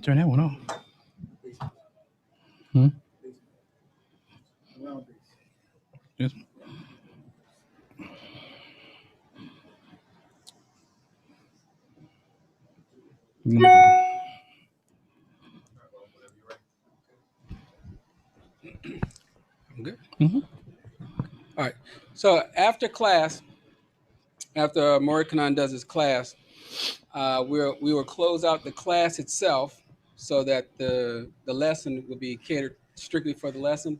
Turn that one on. Hmm? Yes. You gonna Good. Mhm. All right. So after class, after Moreh Chanan does his class, we will close out the class itself so that the lesson will be catered strictly for the lesson,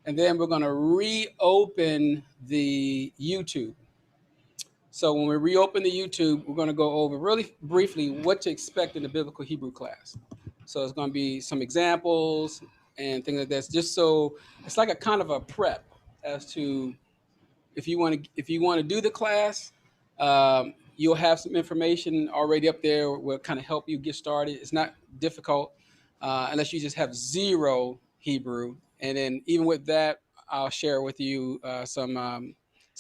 and then we're going to reopen the YouTube. So when we reopen the YouTube, we're going to go over really briefly what to expect in the biblical Hebrew class. So it's going to be some examples and things like that, just so it's like a kind of a prep as to if you want to do the class, you'll have some information already up there will kind of help you get started. It's not difficult unless you just have zero Hebrew, and then even with that, I'll share with you some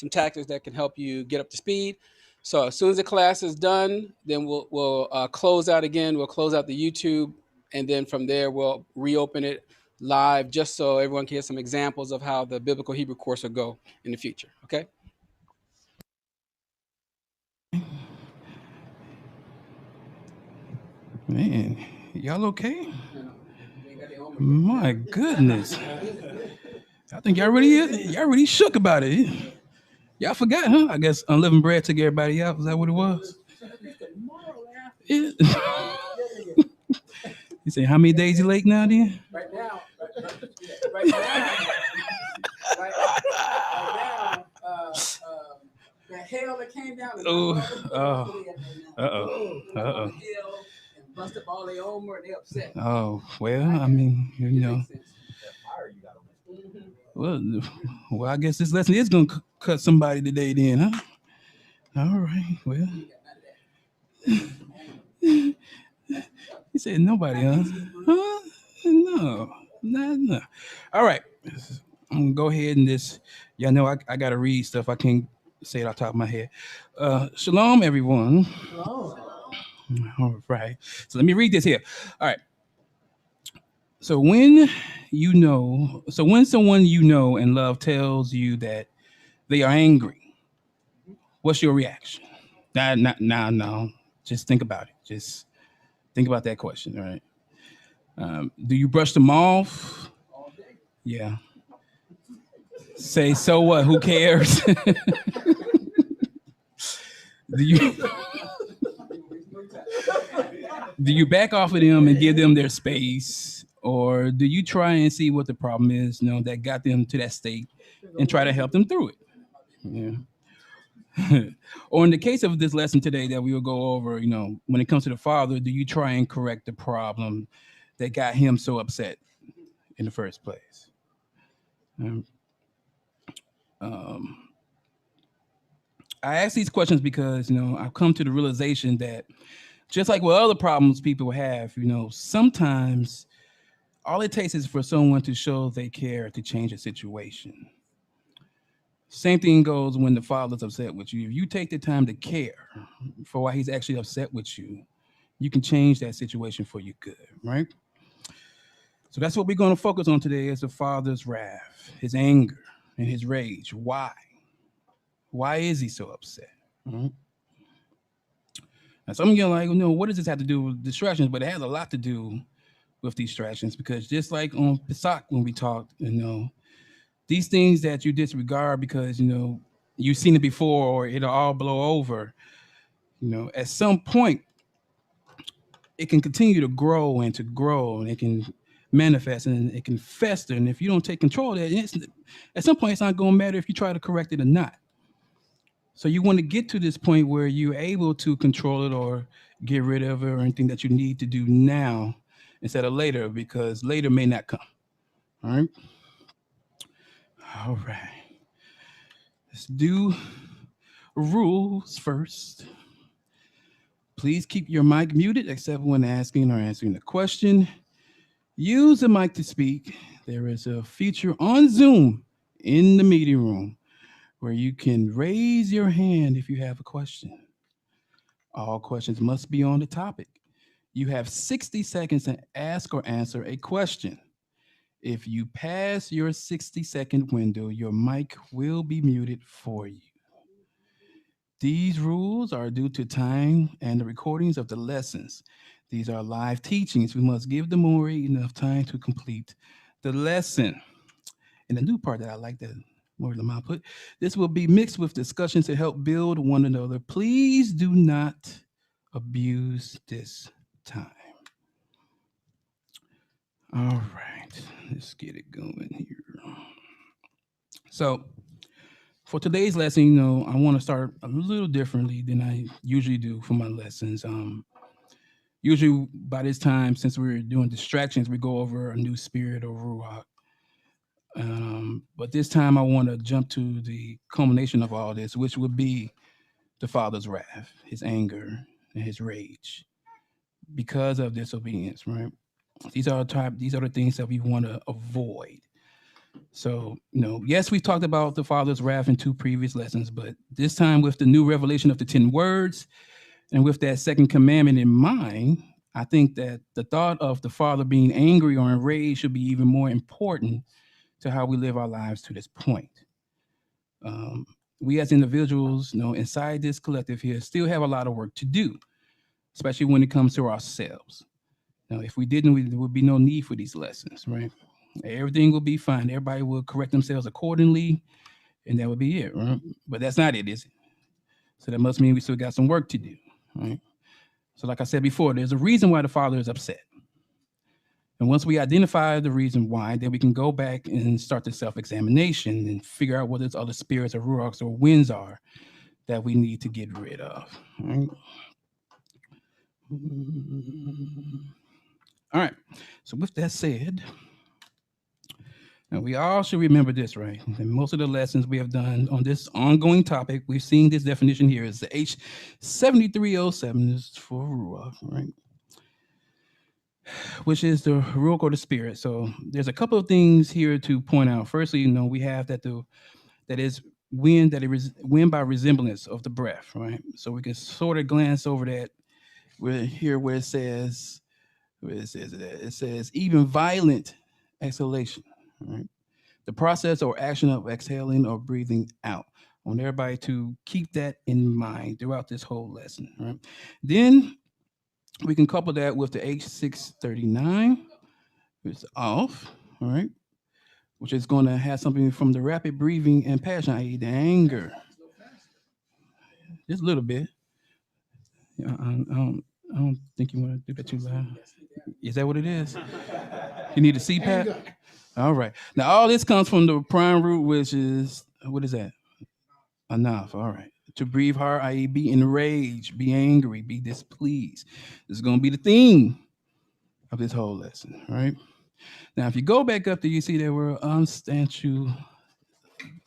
tactics that can help you get up to speed. So as soon as the class is done, then we'll close out again. We'll close out the YouTube, and then from there we'll reopen it live, just so everyone can get some examples of how the biblical Hebrew course will go in the future. Okay. Man, y'all okay? My goodness. I think y'all really shook about it. Y'all forgot, huh? I guess unleavened bread took everybody out. Was that what it was? Yeah. You say how many days you late now then? Right now, right now, the hail that came down. Uh-oh. And busted all their armor, and they upset. Oh, well, I mean, you know. Well, I guess this lesson is going to cut somebody today then, huh? All right, well. He said nobody, huh? Huh? No. No. All right. I'm going to go ahead and just, y'all know I got to read stuff. I can't say it off the top of my head. Shalom, everyone. Hello. All right. So let me read this here. All right. So when when someone you know and love tells you that they are angry, what's your reaction? No. Just think about it. Just think about that question, all right? Do you brush them off? All day. Yeah. Say, so what? Who cares? do you do you back off of them and give them their space? Or do you try and see what the problem is, that got them to that state and try to help them through it? Yeah. Or in the case of this lesson today that we will go over, when it comes to the father, do you try and correct the problem that got him so upset in the first place? Um, um, I ask these questions because, I've come to the realization that just like with other problems people have, sometimes all it takes is for someone to show they care to change a situation. Same thing goes when the father's upset with you. If you take the time to care for why he's actually upset with you, you can change that situation for your good, right? So that's what we're going to focus on today is the father's wrath, his anger, and his rage. Why? Why is he so upset? Mhm. Now, some of you are like, what does this have to do with distractions? But it has a lot to do with distractions because just like on Pesach when we talked, these things that you disregard because, you've seen it before or it'll all blow over, at some point, it can continue to grow and it can manifest and it can fester. And if you don't take control of that, at some point, it's not going to matter if you try to correct it or not. So you want to get to this point where you're able to control it or get rid of it or anything that you need to do now instead of later because later may not come. All right. All right. Let's do rules first. Please keep your mic muted except when asking or answering the question. Use the mic to speak. There is a feature on Zoom in the meeting room where you can raise your hand if you have a question. All questions must be on the topic. You have 60 seconds to ask or answer a question. If you pass your 60-second window, your mic will be muted for you. These rules are due to time and the recordings of the lessons. These are live teachings. We must give the Moreh enough time to complete the lesson. And the new part that I like that Moreh Lamont put, this will be mixed with discussion to help build one another. Please do not abuse this time. All right, let's get it going here. So, for today's lesson, I want to start a little differently than I usually do for my lessons. Usually, by this time, since we're doing distractions, we go over a new spirit or ruach. But this time, I want to jump to the culmination of all this, which would be the Father's wrath, His anger, and His rage because of disobedience. Right? These are the things that we want to avoid. So, yes, we've talked about the Father's wrath in two previous lessons, but this time with the new revelation of the 10 words and with that second commandment in mind, I think that the thought of the Father being angry or enraged should be even more important to how we live our lives to this point. Um, we as individuals, inside this collective here, still have a lot of work to do, especially when it comes to ourselves. Now, if we didn't, there would be no need for these lessons, right? Everything will be fine. Everybody will correct themselves accordingly, and that would be it, right? But that's not it, is it? So that must mean we still got some work to do, right? So, like I said before, there's a reason why the Father is upset. And once we identify the reason why, then we can go back and start the self-examination and figure out what those other spirits or ruachs or winds are that we need to get rid of. Right? All right. So with that said, now we all should remember this, right? And most of the lessons we have done on this ongoing topic, we've seen this definition here is the H7307 is for ruach, right? Which is the ruach or the spirit. So there's a couple of things here to point out. Firstly, we have that is wind wind by resemblance of the breath, right? So we can sort of glance over that where it says even violent exhalation, right? The process or action of exhaling or breathing out. I want everybody to keep that in mind throughout this whole lesson, right? Then we can couple that with the H639, which is off, all right, which is going to have something from the rapid breathing and passion, i.e., the anger. Just a little bit. Yeah, I don't think you want to do that too loud. Is that what it is? You need a CPAP? All right. Now, all this comes from the prime root, which is, what is that? Enough. All right. To breathe hard, i.e., be enraged, be angry, be displeased. This is going to be the theme of this whole lesson, right? Now, if you go back up there, you see that we're unsubstantial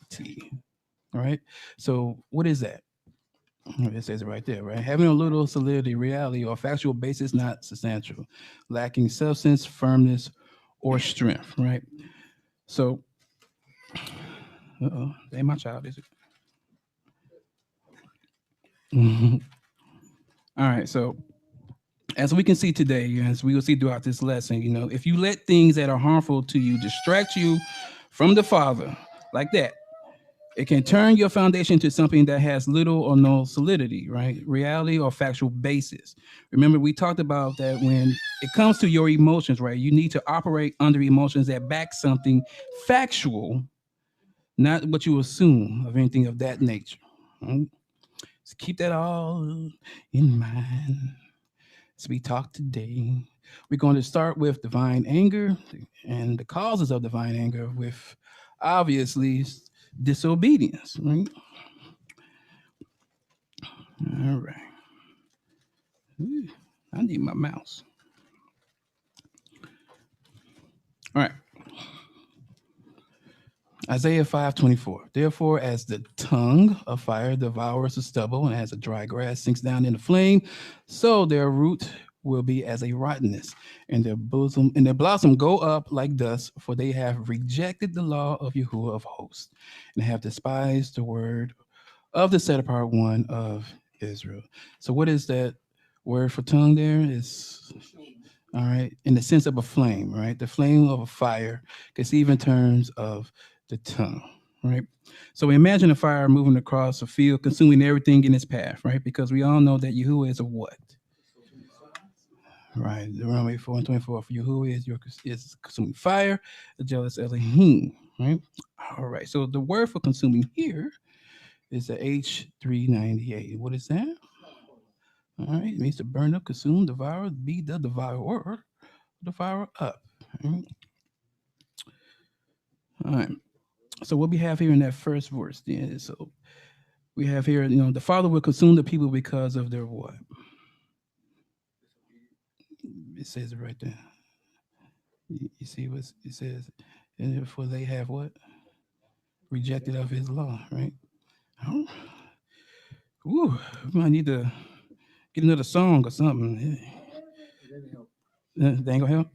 T, all right? So, what is that? It says it right there, right? Having a little solidity, reality, or factual basis, not substantial, lacking substance, firmness, or strength, right? So, that ain't my child, is it? All right, so as we can see today, as we will see throughout this lesson, if you let things that are harmful to you distract you from the Father, like that, it can turn your foundation to something that has little or no solidity, right? Reality or factual basis. Remember, we talked about that when it comes to your emotions, right? You need to operate under emotions that back something factual, not what you assume of anything of that nature. Right? So keep that all in mind as we talk today. We're going to start with divine anger and the causes of divine anger with obviously disobedience, right? All right. Ooh, I need my mouse. All right. Isaiah 5:24. Therefore, as the tongue of fire devours the stubble, and as the dry grass sinks down in the flame, so their root will be as a rottenness, and their blossom go up like dust, for they have rejected the law of Yahuah of hosts, and have despised the word of the set apart one of Israel. So what is that? Word for tongue there is all right in the sense of a flame, right? The flame of a fire, conceived in terms of the tongue, right? So imagine a fire moving across a field, consuming everything in its path, right? Because we all know that Yahuwah is a what? Right, Deuteronomy 4 and 24. For Yahuwah is consuming fire, the jealous Elohim. Right. All right. So the word for consuming here is the H398. What is that? All right. It means to burn up, consume, devour, be the devourer, devour up. All right. All right. So what we have here in that first verse then is so we have here, the Father will consume the people because of their what? It says it right there. You see what it says? And therefore they have what? Rejected of his law, right? Oh, ooh, we might need to get another song or something. That ain't gonna help.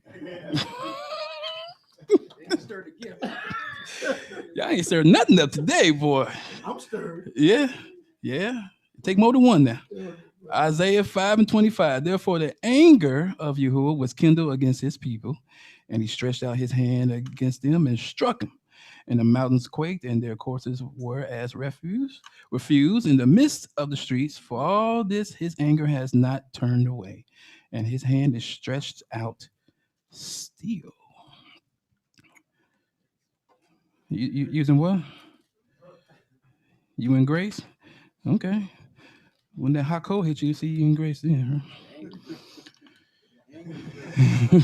Y'all ain't stirred nothing up today, boy. I'm stirred. Yeah, yeah. Take more than one now. Isaiah 5 and 25. Therefore, the anger of Yahuwah was kindled against his people, and he stretched out his hand against them and struck them. And the mountains quaked, and their courses were as refuse in the midst of the streets. For all this, his anger has not turned away, and his hand is stretched out still. You using what? You in grace? Okay. When that hot cold hit you, see you in grace then, huh?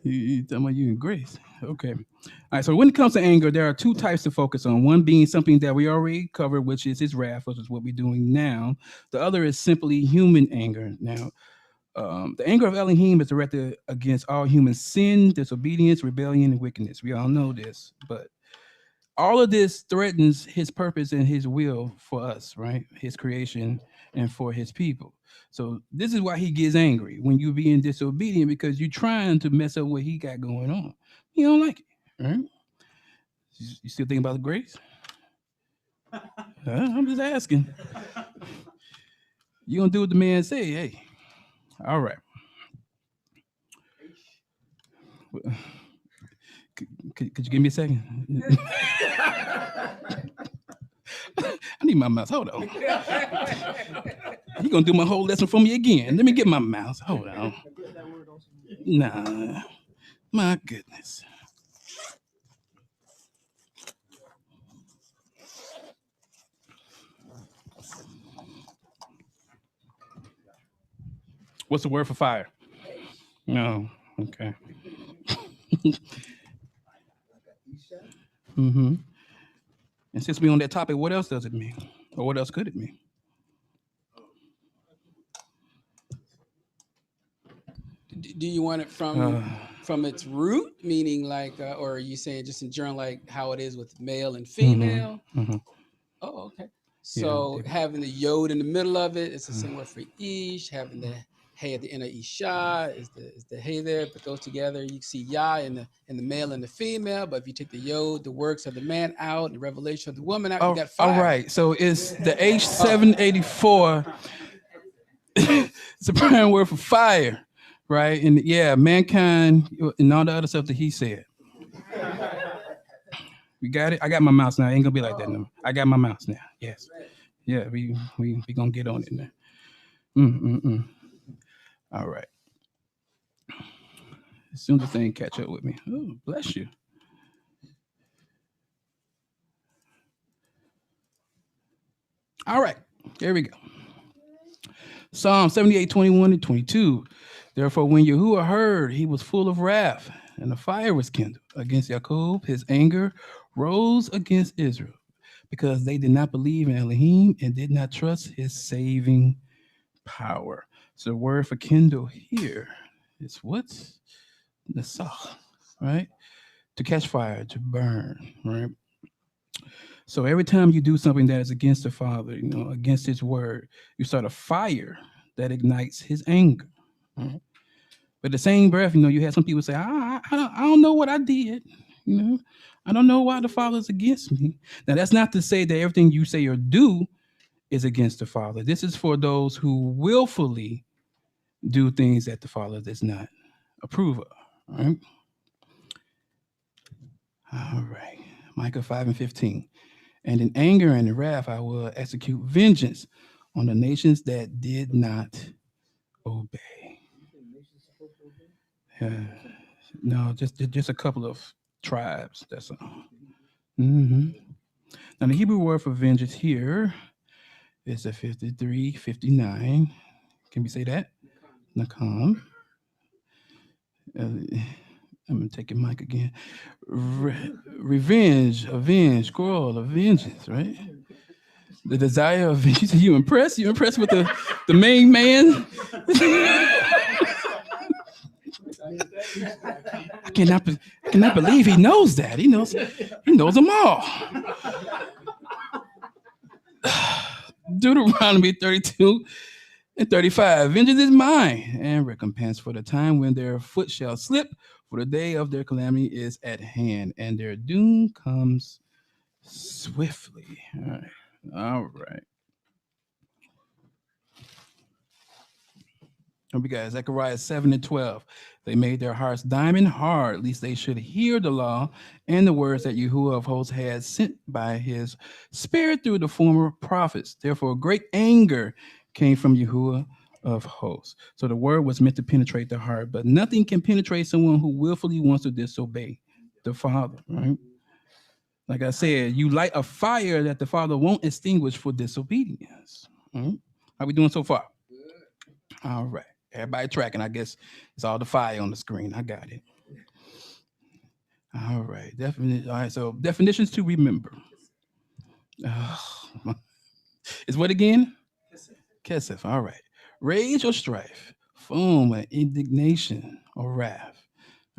You talking about you in grace. Okay. All right. So when it comes to anger, there are two types to focus on. One being something that we already covered, which is his wrath, which is what we're doing now. The other is simply human anger. Now, the anger of Elohim is directed against all human sin, disobedience, rebellion, and wickedness. We all know this, but all of this threatens his purpose and his will for us, right? His creation and for his people. So this is why he gets angry when you being disobedient because you're trying to mess up what he got going on. He don't like it, right? You still thinking about the grace? I'm just asking. You gonna do what the man say? Hey, all right. Could you give me a second? I need my mouse. Hold on. He gonna do my whole lesson for me again. Let me get my mouse. Hold on. Nah, my goodness. What's the word for fire? No. Okay. Mm-hmm. And since we're on that topic, what else does it mean? Or what else could it mean? Do you want it from its root, meaning like, or are you saying just in general, like how it is with male and female? Mm-hmm. Oh, okay. So having the yod in the middle of it, it's the same word for ish. Having the hey at the end of isha is the hey there, put those together. You see yah in the male and the female, but if you take the yod, the works of the man out, and the revelation of the woman out, you got fire. All right. So it's the H784. It's a prime word for fire, right? And yeah, mankind and all the other stuff that he said. We got it. I got my mouse now. It ain't gonna be like that no more. I got my mouse now. Yes. Yeah, we gonna get on it now. All right. As soon as the thing catch up with me. Oh, bless you. All right. Here we go. Psalm 78, 21 and 22. Therefore, when Yahuwah heard, he was full of wrath, and the fire was kindled against Jacob. His anger rose against Israel, because they did not believe in Elohim and did not trust his saving power. So the word for kindle here is what's Nasach, right? To catch fire, to burn, right? So every time you do something that is against the Father, against his word, you start a fire that ignites his anger. Right? But the same breath, you have some people say, I don't know what I did. I don't know why the Father's against me. Now, that's not to say that everything you say or do is against the Father. This is for those who willfully do things that the Father does not approve of. All right. All right. Micah 5:15. And in anger and in wrath I will execute vengeance on the nations that did not obey. Yeah. No, just a couple of tribes. That's all. hmm Now the Hebrew word for vengeance here is a 53:59. Can we say that? Nakam. I'm gonna take your mic again. Revenge, avenge, quarrel, of vengeance, right? The desire of vengeance. You impressed? You impressed with the main man? I cannot believe he knows that. He knows them all. Deuteronomy 32:35. Vengeance is mine, and recompense for the time when their foot shall slip, for the day of their calamity is at hand, and their doom comes swiftly. All right. All right. Here we got Zechariah 7:12. They made their hearts diamond hard, lest they should hear the law and the words that Yahuah of hosts had sent by his spirit through the former prophets. Therefore, great anger came from Yahuah of hosts. So the word was meant to penetrate the heart, but nothing can penetrate someone who willfully wants to disobey the Father, right? Like I said, you light a fire that the Father won't extinguish for disobedience. Right? How we doing so far? All right. Everybody tracking. I guess it's all the fire on the screen. I got it. All right. All right. So definitions to remember. Is what again? Kesef. All right. Rage or strife, foam or indignation or wrath.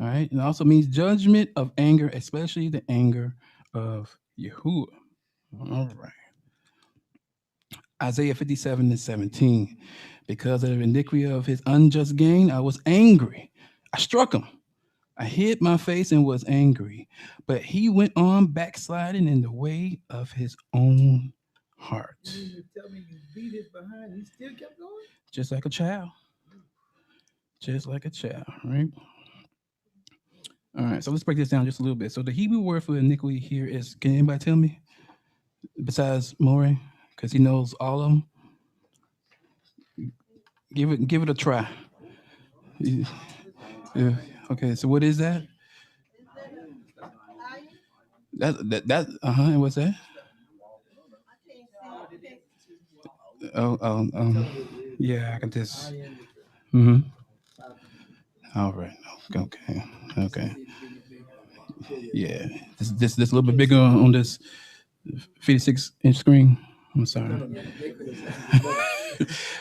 All right. It also means judgment of anger, especially the anger of Yahuah. All right. Isaiah 57:17. Because of the iniquity of his unjust gain, I was angry. I struck him. I hid my face and was angry. But he went on backsliding in the way of his own heart. You tell me you beat his behind, he still kept going? Just like a child. Just like a child, right? All right, so let's break this down just a little bit. So the Hebrew word for iniquity here is, can anybody tell me? Besides Moreh, because he knows all of them. Give it a try. Yeah. Okay, so what is that? That and what's that? Oh, yeah, I can just. Mm-hmm. All right. Okay. Yeah, this a little bit bigger on this 56-inch screen. I'm sorry.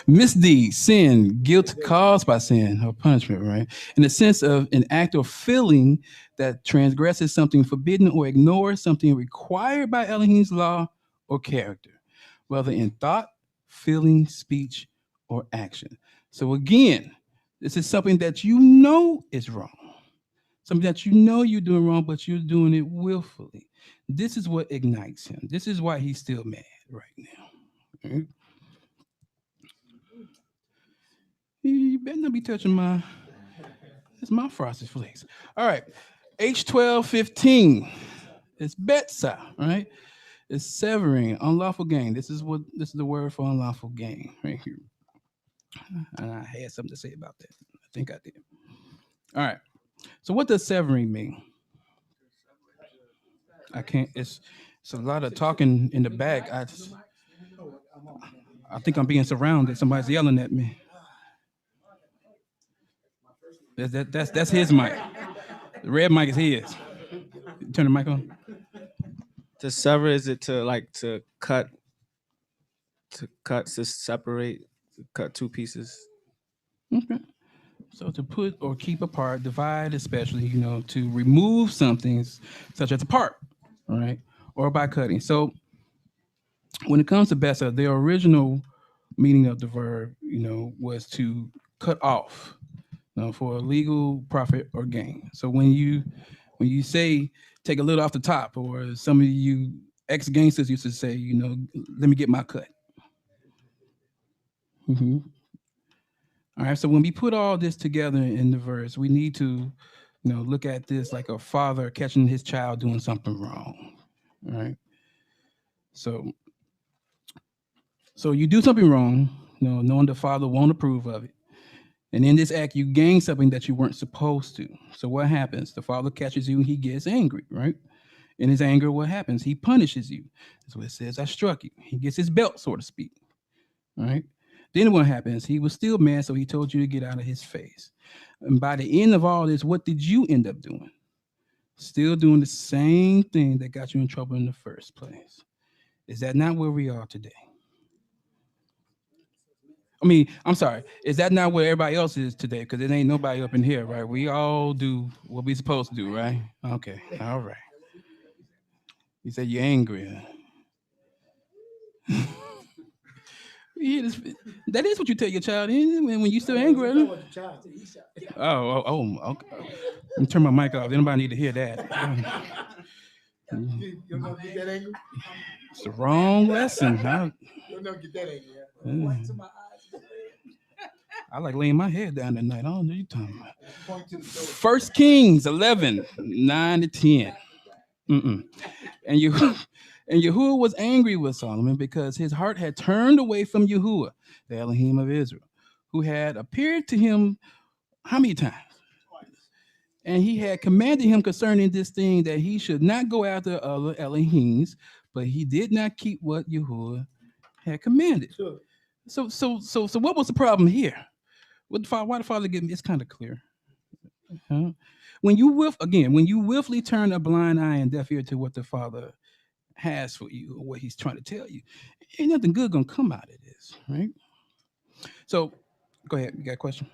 Misdeed, sin, guilt caused by sin, or punishment, right? In the sense of an act or feeling that transgresses something forbidden or ignores something required by Elohim's law or character, whether in thought, feeling, speech, or action. So again, this is something that you know is wrong. Something that you know you're doing wrong, but you're doing it willfully. This is what ignites him. This is why he's still mad right now. Right? You better not be touching it's my frosted flakes. All right. H12:15. It's betsa, right? It's severing, unlawful gain. This is the word for unlawful gain right here. And I had something to say about that. I think I did. All right. So what does severing mean? I can't. It's a lot of talking in the back. I think I'm being surrounded. Somebody's yelling at me. That's his mic. The red mic is his. Turn the mic on. To sever, is it to cut, to separate, to cut two pieces? Okay. So to put or keep apart, divide especially, to remove something such as a part, right? Or by cutting. So when it comes to Bessa, the original meaning of the verb, was to cut off, for a legal profit or gain. So when you say take a little off the top, or some of you ex-gangsters used to say, let me get my cut. Mm-hmm. All right. So when we put all this together in the verse, we need to, look at this like a father catching his child doing something wrong. All right. So, so you do something wrong, knowing the father won't approve of it. And in this act, you gain something that you weren't supposed to. So what happens? The father catches you and he gets angry, right? In his anger, what happens? He punishes you. That's what it says. I struck you. He gets his belt, so to speak. All right. Then what happens? He was still mad, so he told you to get out of his face. And by the end of all this, what did you end up doing? Still doing the same thing that got you in trouble in the first place. Is that not where we are today? I mean, I'm sorry. Is that not where everybody else is today? Because there ain't nobody up in here, right? We all do what we supposed to do, right? Okay. All right. You said you're angry. Yeah, that is what you tell your child when you still angry. Okay. Let me turn my mic off. Anybody need to hear that? It's the wrong lesson. I like laying my head down at night. I don't know what you're talking about. 1 Kings 11, 9 to 10. And Yahuah was angry with Solomon because his heart had turned away from Yahuah, the Elohim of Israel, who had appeared to him how many times? And he had commanded him concerning this thing that he should not go after other Elohims, but he did not keep what Yahuah had commanded. Sure. So what was the problem here? Why the father give me? It's kind of clear. Huh? When you willfully turn a blind eye and deaf ear to what the father has for you or what he's trying to tell you, ain't nothing good gonna come out of this, right? So go ahead. You got a question?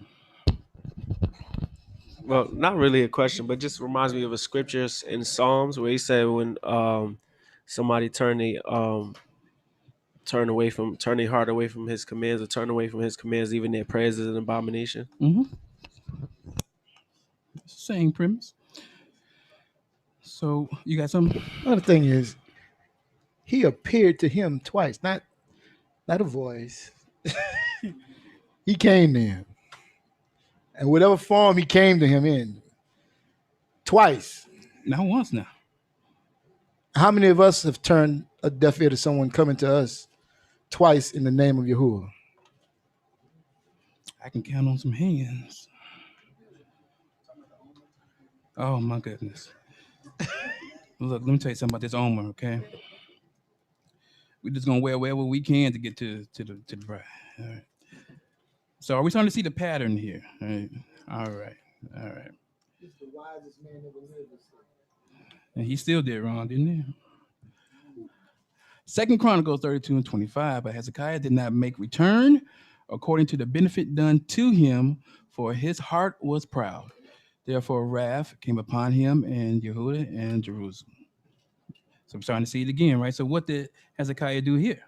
Well, not really a question, but just reminds me of a scripture in Psalms where he said when somebody turn their heart away from his commands, or turn away from his commands, even their prayers is an abomination. Same premise. So you got something? Another thing is, he appeared to him twice, not a voice. He came to him, and whatever form he came to him in, twice. Not once now. How many of us have turned a deaf ear to someone coming to us twice in the name of Yahuah? I can count on some hands. Oh my goodness. Look, let me tell you something about this Omer, okay? We're just gonna wear whatever we can to get to the bride. All right. So are we starting to see the pattern here? All right. He's the wisest man ever lived. And he still did wrong, didn't he? 2 Chronicles 32 and 25. But Hezekiah did not make return according to the benefit done to him, for his heart was proud. Therefore, wrath came upon him and Yehuda and Jerusalem. So I'm starting to see it again, right? So what did Hezekiah do here?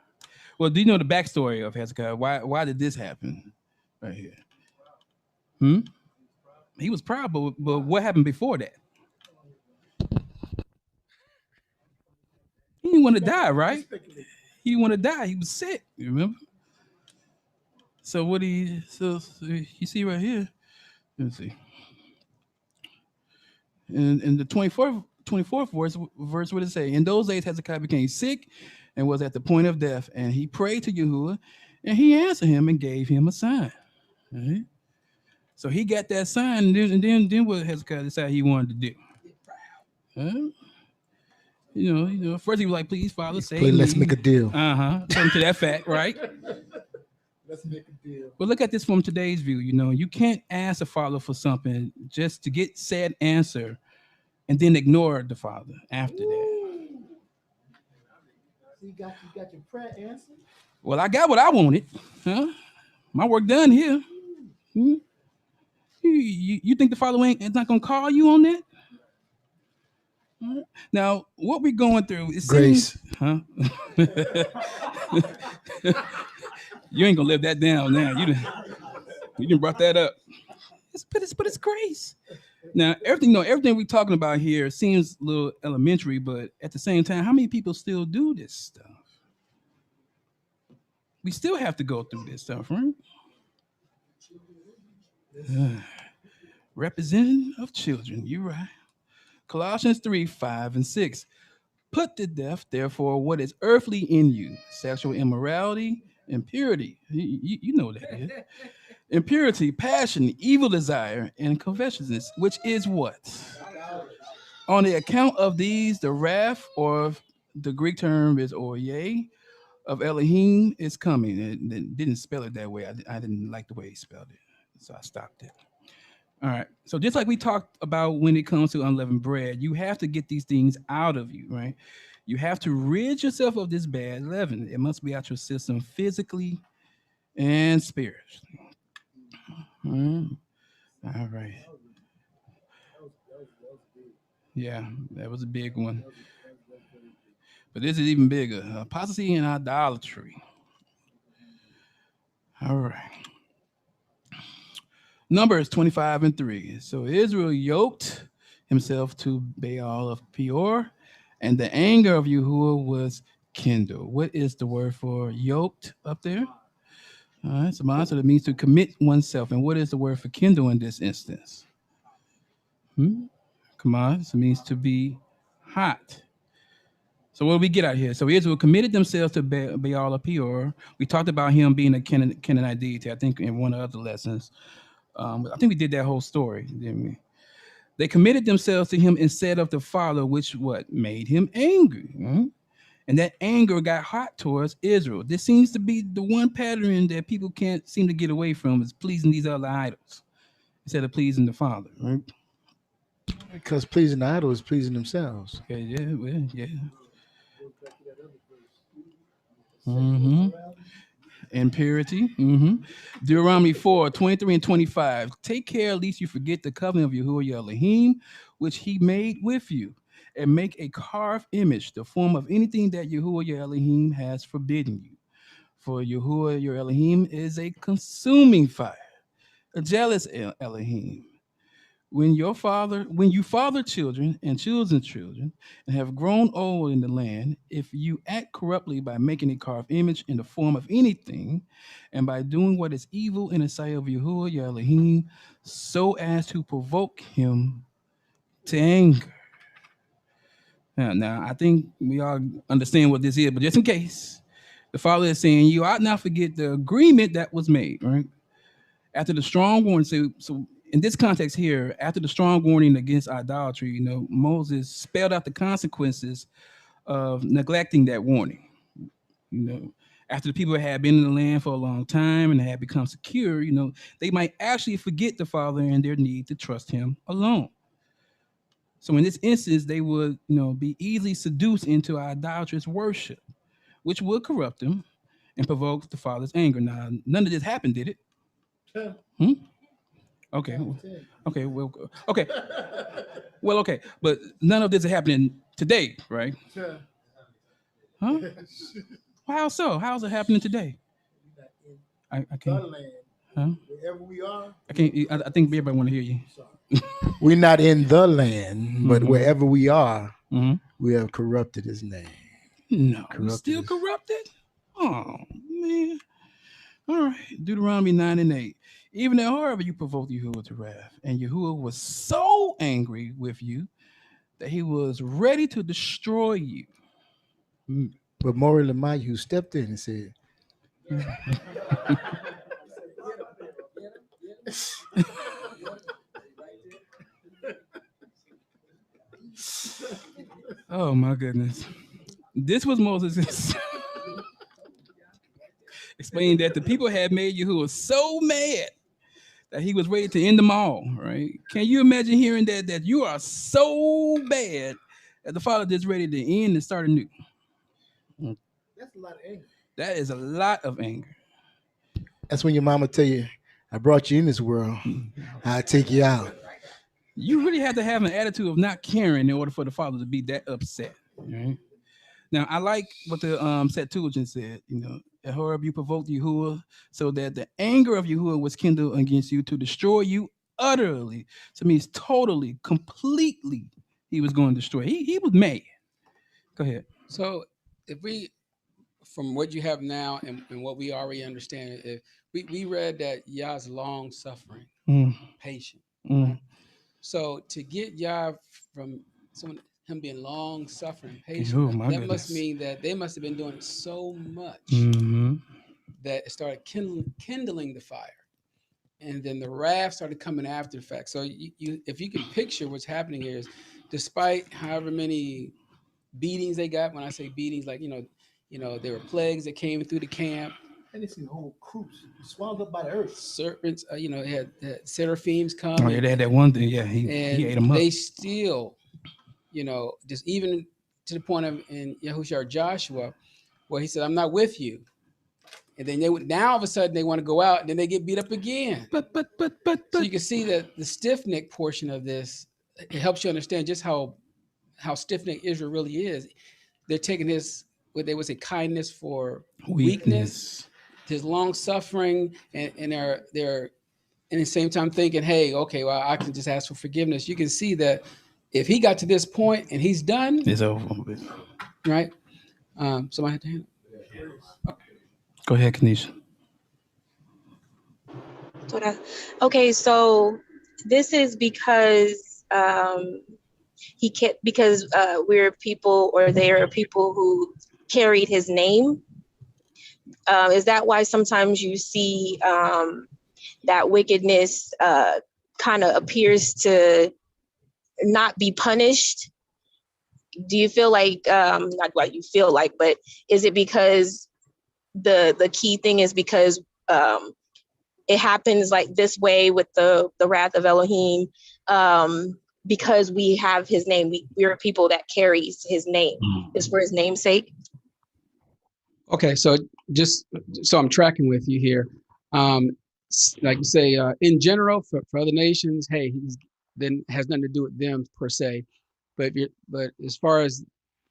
Well, do you know the backstory of Hezekiah? Why did this happen right here? He was proud, but what happened before that? He didn't want to die, right? He didn't want to die. He was sick. You remember? So what you see right here? Let me see. In the 24th verse, what does it say? In those days, Hezekiah became sick and was at the point of death, and he prayed to Yahuah, and he answered him and gave him a sign. Right? So he got that sign, and then what Hezekiah decided he wanted to do? First he was like, "Please, Father, save me." Let's make a deal. According to that fact, right? Let's make a deal. But look at this from today's view. You can't ask a father for something just to get said answer and then ignore the father after that. So you got your prayer answered? Well, I got what I wanted. Huh? My work done here. You think the father is not going to call you on that? Now, what we're going through is grace. Huh? You ain't gonna live that down now. You done brought that up. But it's grace. Now, everything we're talking about here seems a little elementary, but at the same time, how many people still do this stuff? We still have to go through this stuff, right? Representative of children. You're right. Colossians 3, 5, and 6. Put to death, therefore, what is earthly in you: sexual immorality, impurity. You know what that is. Impurity, passion, evil desire, and covetousness, which is what? On the account of these, the wrath, or the Greek term is oye, of Elohim is coming. It didn't spell it that way. I didn't like the way he spelled it, so I stopped it. All right. So just like we talked about when it comes to unleavened bread, you have to get these things out of you, right? You have to rid yourself of this bad leaven. It must be out your system physically and spiritually. Mm. All right. Yeah, that was a big one. But this is even bigger: apostasy and idolatry. All right. Numbers 25 and 3. So Israel yoked himself to Baal of Peor, and the anger of Yahuah was kindled. What is the word for yoked up there? All right, so that means to commit oneself. And what is the word for kindle in this instance? Come on, so it means to be hot. So what do we get out here? So Israel committed themselves to Baal of Peor. We talked about him being a Canaanite deity, I think, in one of the other lessons. I think we did that whole story, didn't we? They committed themselves to him instead of the Father, which what made him angry. And that anger got hot towards Israel. This seems to be the one pattern that people can't seem to get away from, is pleasing these other idols instead of pleasing the Father. Right? Because pleasing the idol is pleasing themselves. Okay, yeah, well, yeah. Mm-hmm. Impurity. Deuteronomy 4, 23 and 25. Take care lest you forget the covenant of Yahuah your Elohim, which he made with you, and make a carved image, the form of anything that Yahuah your Elohim has forbidden you. For Yahuah your Elohim is a consuming fire, a jealous Elohim. When you father children and children's children, and have grown old in the land, if you act corruptly by making a carved image in the form of anything, and by doing what is evil in the sight of Yahuah your Elohim, so as to provoke him to anger. Now, I think we all understand what this is, but just in case, the Father is saying you ought not forget the agreement that was made, right? After the strong warning, so in this context here, after the strong warning against idolatry, Moses spelled out the consequences of neglecting that warning. After the people had been in the land for a long time and had become secure, they might actually forget the Father and their need to trust him alone. So in this instance, they would, be easily seduced into idolatrous worship, which would corrupt them and provoke the Father's anger. Now, none of this happened, did it? Hmm? Okay. Okay. Well. Okay. Well. Okay. But none of this is happening today, right? Huh? How so? How's it happening today? I can't. Huh? Wherever we are, I can't. I think everybody want to hear you. we're not in the land, but wherever we are, Mm-hmm. we have corrupted his name. No, we still corrupted. Oh man. All right. Deuteronomy 9 and 8. Even however you provoked Yahuah to wrath, and Yahuah was so angry with you that he was ready to destroy you. But Moreh Chanan stepped in and said, Oh my goodness. This was Moses explaining that the people had made Yahuah so mad that he was ready to end them all, right? Can you imagine hearing that you are so bad that the Father is ready to end and start anew? that's a lot of anger. That is a lot of anger. That's when your mama tell you, I brought you in this world, I'll take you out. You really have to have an attitude of not caring in order for the Father to be that upset. Right? Now, I like what the Septuagint said. Horeb, you provoked Yahuah so that the anger of Yahuah was kindled against you to destroy you utterly. So it means totally, completely. He was going to destroy. He was mad. Go ahead. So if we from what you have now and what we already understand, we read that Yah's long suffering, patient. Right? So to get Yah from him being long suffering, patient, that must mean that they must have been doing so much that it started kindling the fire. And then the wrath started coming after the fact. So if you can picture what's happening here is, despite however many beatings they got, when I say beatings, like, there were plagues that came through the camp. And it's the whole cruise swallowed up by the earth. Serpents, had seraphims come. Oh, yeah, they had that one thing. Yeah, he ate them up. They still, just even to the point of in Yahuah or Joshua, where he said, "I'm not with you." And then now all of a sudden they want to go out, and then they get beat up again. But. So you can see that the stiff neck portion of this, it helps you understand just how stiff necked Israel really is. They're taking his, what they would say, kindness for weakness, his long suffering, and they're in the same time thinking, hey, okay, well, I can just ask for forgiveness. You can see that if he got to this point and he's done, it's over. Right? Somebody had to hand it. Go ahead, Kanisha. Okay, so this is because we're people, or they are people who carried his name. Is that why sometimes you see that wickedness kind of appears to not be punished? Do you feel like, not what you feel like, but is it because the key thing is because it happens like this way with the wrath of Elohim, because we have his name. We're people that carries his name. It's for his name's sake. Okay, so I'm tracking with you here. Like you say, in general, for other nations, hey, then has nothing to do with them per se. But as far as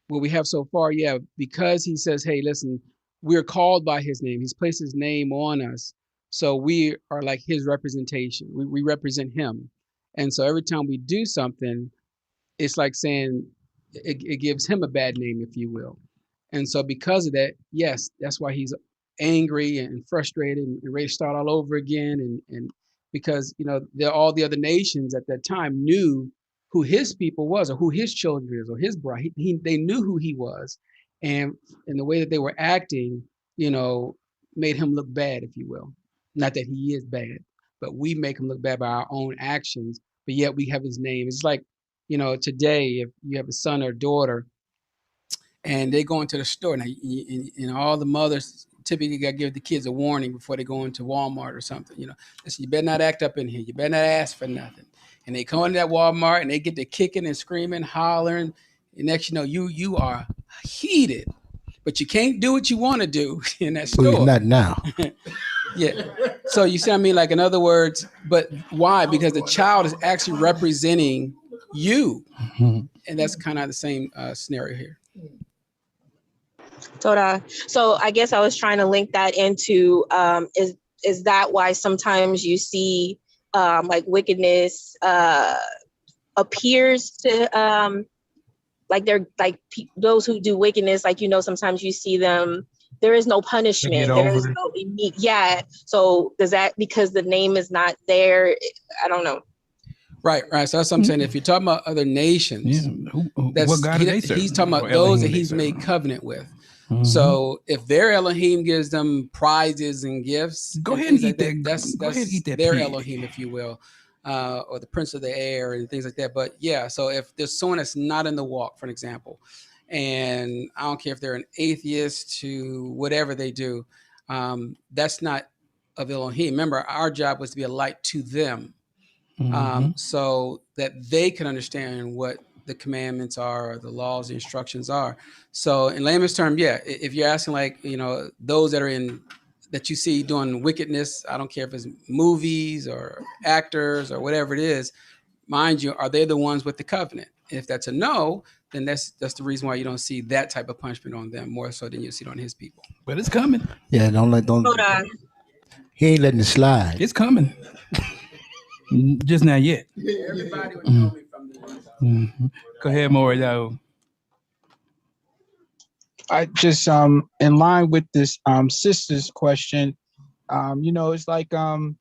what we have so far, yeah, because he says, hey, listen, we're called by his name. He's placed his name on us. So we are like his representation. We represent him. And so every time we do something, it's like saying it gives him a bad name, if you will. And so because of that, yes, that's why he's angry and frustrated and ready to start all over again. And because, all the other nations at that time knew who his people was, or who his children is, or his bride. They knew who he was. And the way that they were acting, made him look bad, if you will. Not that he is bad, but we make him look bad by our own actions, but yet we have his name. It's like, today, if you have a son or daughter and they go into the store, now, all the mothers typically got to give the kids a warning before they go into Walmart or something. Listen, you better not act up in here. You better not ask for nothing. And they come into that Walmart and they get to kicking and screaming, hollering. And next, you are heated, but you can't do what you want to do in that store. Well, not now. Yeah. So you see what I mean? Like, in other words, but why? Because the child is actually representing you. And that's kind of the same scenario here. Torah. So I guess I was trying to link that into, is that why sometimes you see like wickedness appears to, like they're like those who do wickedness, like, sometimes you see them, there is no punishment. There is no yeah. So does that, because the name is not there? I don't know. Right. So that's what I'm saying. If you're talking about other nations, what God he's talking about those that he's made covenant with. So if their Elohim gives them prizes and gifts, go ahead and eat that. That's their Elohim, if you will, or the prince of the air and things like that. But yeah, so if there's someone that's not in the walk, for an example, and I don't care if they're an atheist to whatever they do, that's not of Elohim. Remember, our job was to be a light to them, so that they can understand what the commandments are, or the laws, the instructions are. So in layman's term, yeah, if you're asking, like, those that you see doing wickedness, I don't care if it's movies or actors or whatever it is, mind you, are they the ones with the covenant? If that's a no, then that's the reason why you don't see that type of punishment on them more so than you see it on his people. But it's coming. Yeah, don't. He ain't letting it slide. It's coming. Just not yet. Everybody would know me from the Go ahead, Moreh. I just in line with this sister's question, it's like how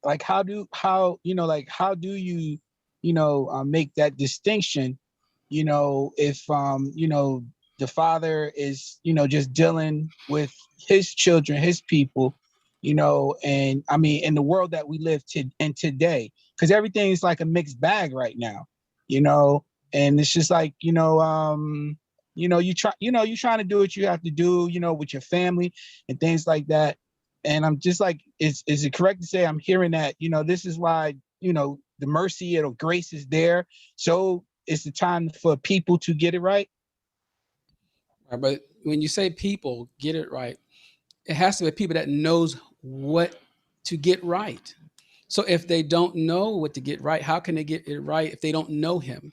like how do you make that distinction, if the father is just dealing with his children, his people, and I mean in the world that we live in today, because everything is like a mixed bag right now, you know and it's just like you're trying to do what you have to do, with your family and things like that. And I'm just like, is it correct to say I'm hearing that, this is why, the mercy or grace is there. So it's the time for people to get it right. Right, but when you say people get it right, it has to be people that knows what to get right. So if they don't know what to get right, how can they get it right if they don't know him?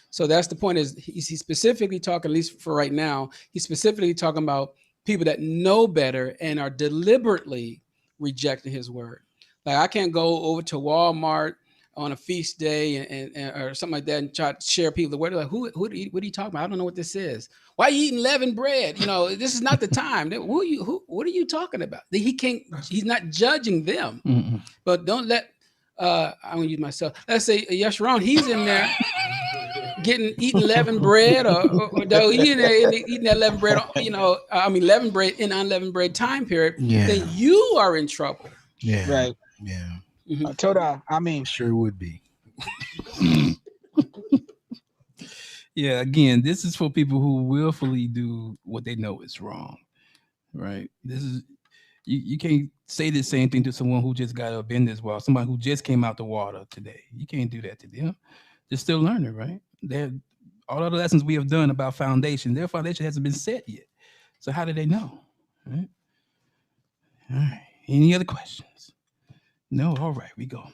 So that's the point. Is he's specifically talking, at least for right now, he's specifically talking about people that know better and are deliberately rejecting his word. Like I can't go over to Walmart on a feast day and or something like that and try to share people the word. Like what are you talking about? I don't know what this is. Why are you eating leavened bread? This is not the time. What are you talking about? He can't. He's not judging them. Mm-mm. But don't let. I'm gonna use myself. Let's say Yeshurun, he's in there eating leavened bread, or though he in there eating that leavened bread. Leavened bread in unleavened bread time period. Yeah. Then you are in trouble. Yeah. Right. Yeah. Mhm. Toda, I mean, Sure would be. Yeah, again, this is for people who willfully do what they know is wrong, right? This is you can't say the same thing to someone who just got up in this world, somebody who just came out the water today. You can't do that to them. They're still learning, right? They're all of the lessons we have done about foundation, their foundation hasn't been set yet. So how do they know? Right? All right. Any other questions? No? All right, we go.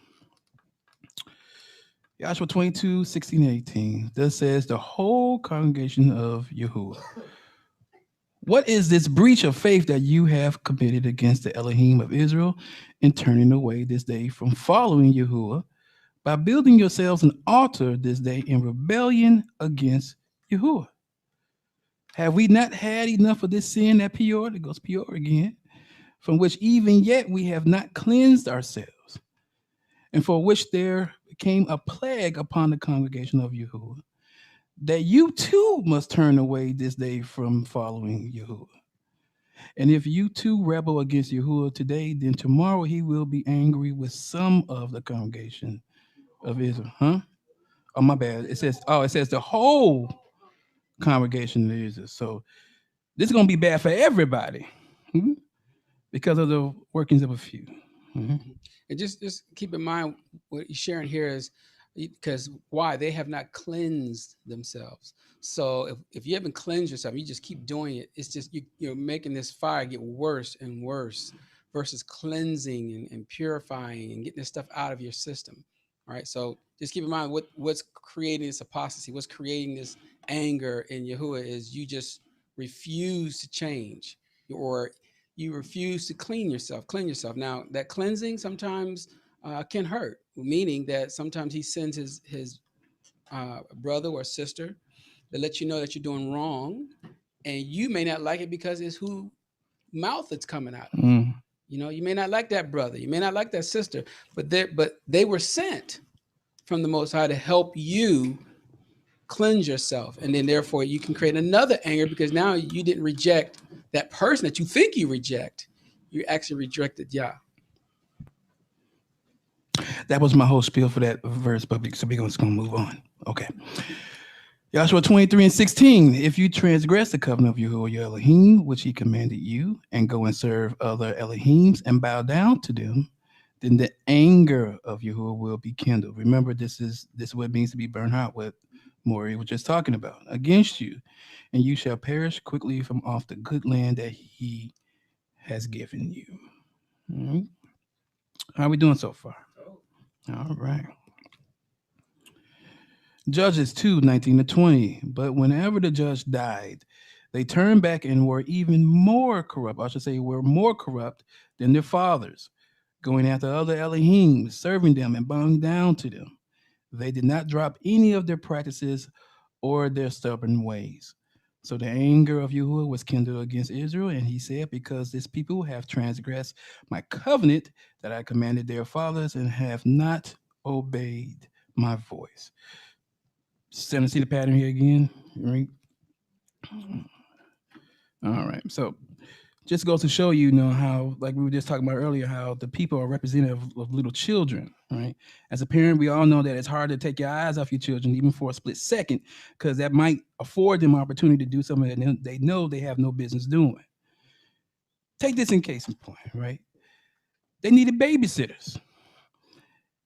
Joshua 22, 16 and 18. Thus says the whole congregation of Yahuwah. What is this breach of faith that you have committed against the Elohim of Israel in turning away this day from following Yahuwah by building yourselves an altar this day in rebellion against Yahuwah? Have we not had enough of this sin at Peor? It goes Peor again, from which even yet we have not cleansed ourselves, and for which there came a plague upon the congregation of Yahuwah, that you too must turn away this day from following Yahuwah. And if you too rebel against Yahuwah today, then tomorrow he will be angry with some of the congregation of Israel. Huh? Oh, my bad. It says the whole congregation of Israel. So this is going to be bad for everybody, because of the workings of a few. And just keep in mind what you're sharing here is because why they have not cleansed themselves. So if you haven't cleansed yourself, you just keep doing it. It's just you're making this fire get worse and worse versus cleansing and purifying and getting this stuff out of your system. All right. So just keep in mind what's creating this apostasy, what's creating this anger in Yahuwah is you just refuse to change, or you refuse to clean yourself. Now that cleansing sometimes can hurt, meaning that sometimes he sends his brother or sister to let you know that you're doing wrong, and you may not like it because it's who mouth it's coming out of. You may not like that brother, you may not like that sister, but they were sent from the Most High to help you cleanse yourself, and then therefore you can create another anger because now you didn't reject that person that you think you reject. You actually rejected Yah. That was my whole spiel for that verse, but so we're just going to move on. Okay. Joshua 23 and 16. If you transgress the covenant of Yahuwah your Elohim, which he commanded you, and go and serve other Elohims and bow down to them, then the anger of Yahuwah will be kindled. Remember, this is what it means to be burned hot, what Moreh was just talking about, against you, and you shall perish quickly from off the good land that he has given you. Mm-hmm. How are we doing so far? All right. Judges 2, 19 to 20. But whenever the judge died, they turned back and were even more corrupt. I should say, were more corrupt than their fathers, going after other Elohim, serving them and bowing down to them. They did not drop any of their practices or their stubborn ways. So the anger of Yahuah was kindled against Israel, and he said, because this people have transgressed my covenant that I commanded their fathers and have not obeyed my voice. Starting to see the pattern here again, right? All right. So just goes to show you, how, like we were just talking about earlier, how the people are representative of little children, right? As a parent, we all know that it's hard to take your eyes off your children, even for a split second, because that might afford them opportunity to do something that they know they have no business doing. Take this in case in point, right? They needed babysitters.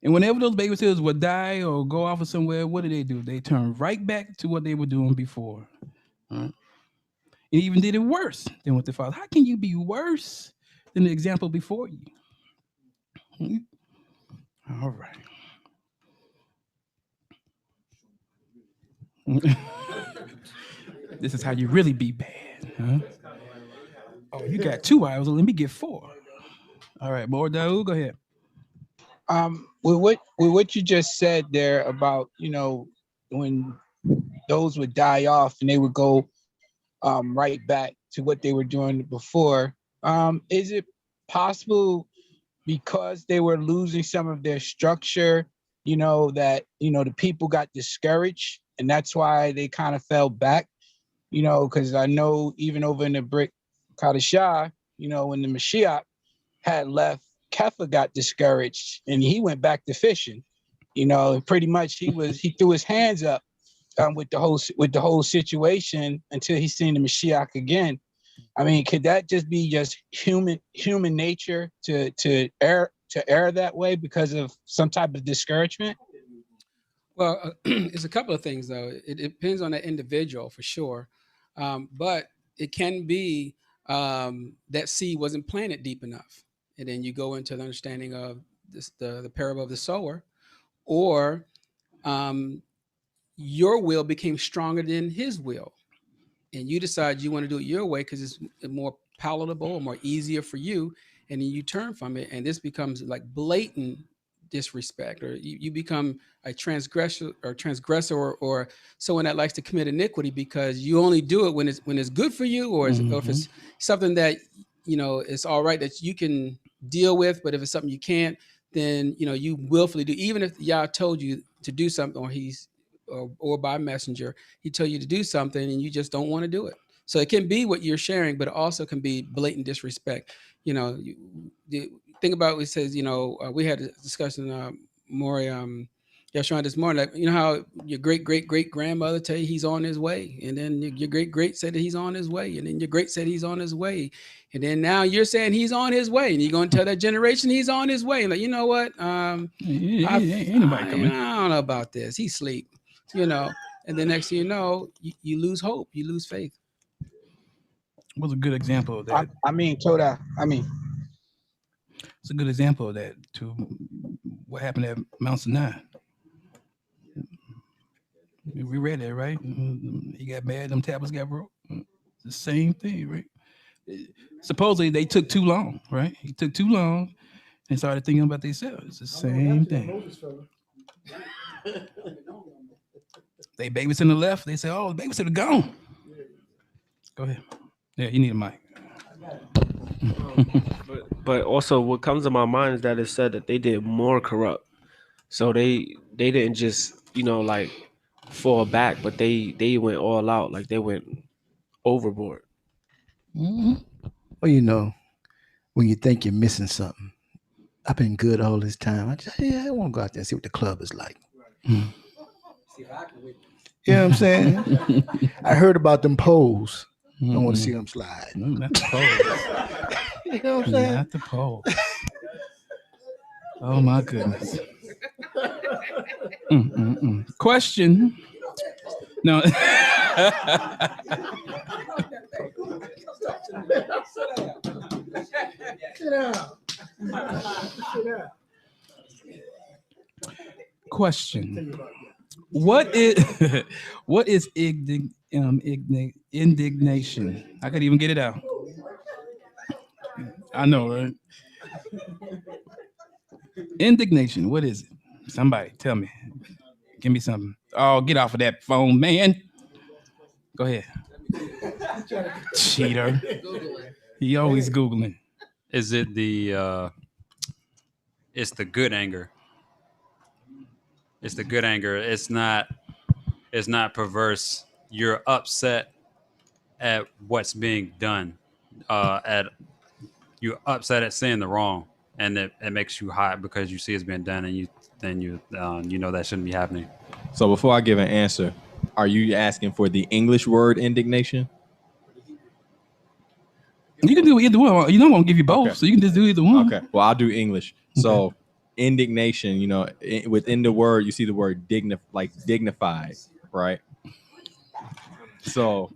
And whenever those babysitters would die or go off of somewhere, what do? They turn right back to what they were doing before. Right? And even did it worse than what the father. How can you be worse than the example before you? All right. This is how you really be bad. Huh? Oh, you got 2 hours. Let me get 4. All right, Lamadyahu, go ahead. With what you just said there about, when those would die off and they would go right back to what they were doing before, is it possible because they were losing some of their structure, that the people got discouraged and that's why they kind of fell back, because I know even over in the Brick Kadishah, when the Mashiach had left, Kepha got discouraged and he went back to fishing. Pretty much he threw his hands up with the whole situation until he seen the Mashiach again. I mean, could that just be just human nature to err that way because of some type of discouragement? Well, it's a couple of things though. It depends on the individual for sure, but it can be that seed wasn't planted deep enough, and then you go into the understanding of the parable of the sower, or your will became stronger than his will, and you decide you want to do it your way because it's more palatable or more easier for you, and then you turn from it, and this becomes like blatant disrespect, or you become a transgressor or someone that likes to commit iniquity because you only do it when it's good for you, or if it's something that it's all right that you can deal with, but if it's something you can't, then you willfully do, even if Yah told you to do something, or by messenger he told you to do something and you just don't want to do it. So it can be what you're sharing, but it also can be blatant disrespect. Think about what it says, we had a discussion, Moreh Chanan this morning, like, how your great grandmother tell you he's on his way, and then your great said that he's on his way, and then your great said he's on his way, and then now you're saying he's on his way, and you're going to tell that generation he's on his way. Like, you know what? Ain't nobody coming. I don't know about this. He's asleep, and the next thing you know, you lose hope, you lose faith. Was a good example of that. It's a good example of that to what happened at Mount Sinai. We read that, right? He got mad, them tablets got broke. It's the same thing, right? Supposedly they took too long, right? He took too long and started thinking about themselves. It's the same thing. They babysitter left. They say, "Oh, the babysitter gone." Go ahead. Yeah, you need a mic. But also, what comes to my mind is that it said that they did more corrupt. So they didn't just like fall back, but they went all out. Like they went overboard. Well, when you think you're missing something, I've been good all this time. I want to go out there and see what the club is like. See if I can win. You know what I'm saying? I heard about them poles. I want to see them slide. No, not the poles. You know what I'm saying? Not the poles. Oh my goodness. Question. No. Question. What is indignation? I could even get it out. I know, right? Indignation. What is it? Somebody tell me. Give me something. Oh, get off of that phone, man. Go ahead. Cheater. He always Googling. Is it it's the good anger? It's the good anger. It's not perverse. You're upset at what's being done. At You're upset at seeing the wrong, and it makes you hot because you see it's been done, and you know that shouldn't be happening. So before I give an answer, are you asking for the English word indignation? You can do either one. You don't want to give you both, Okay. so you can just do either one. Okay. Well, I'll do English. So indignation, within the word, you see the word dignified, right? So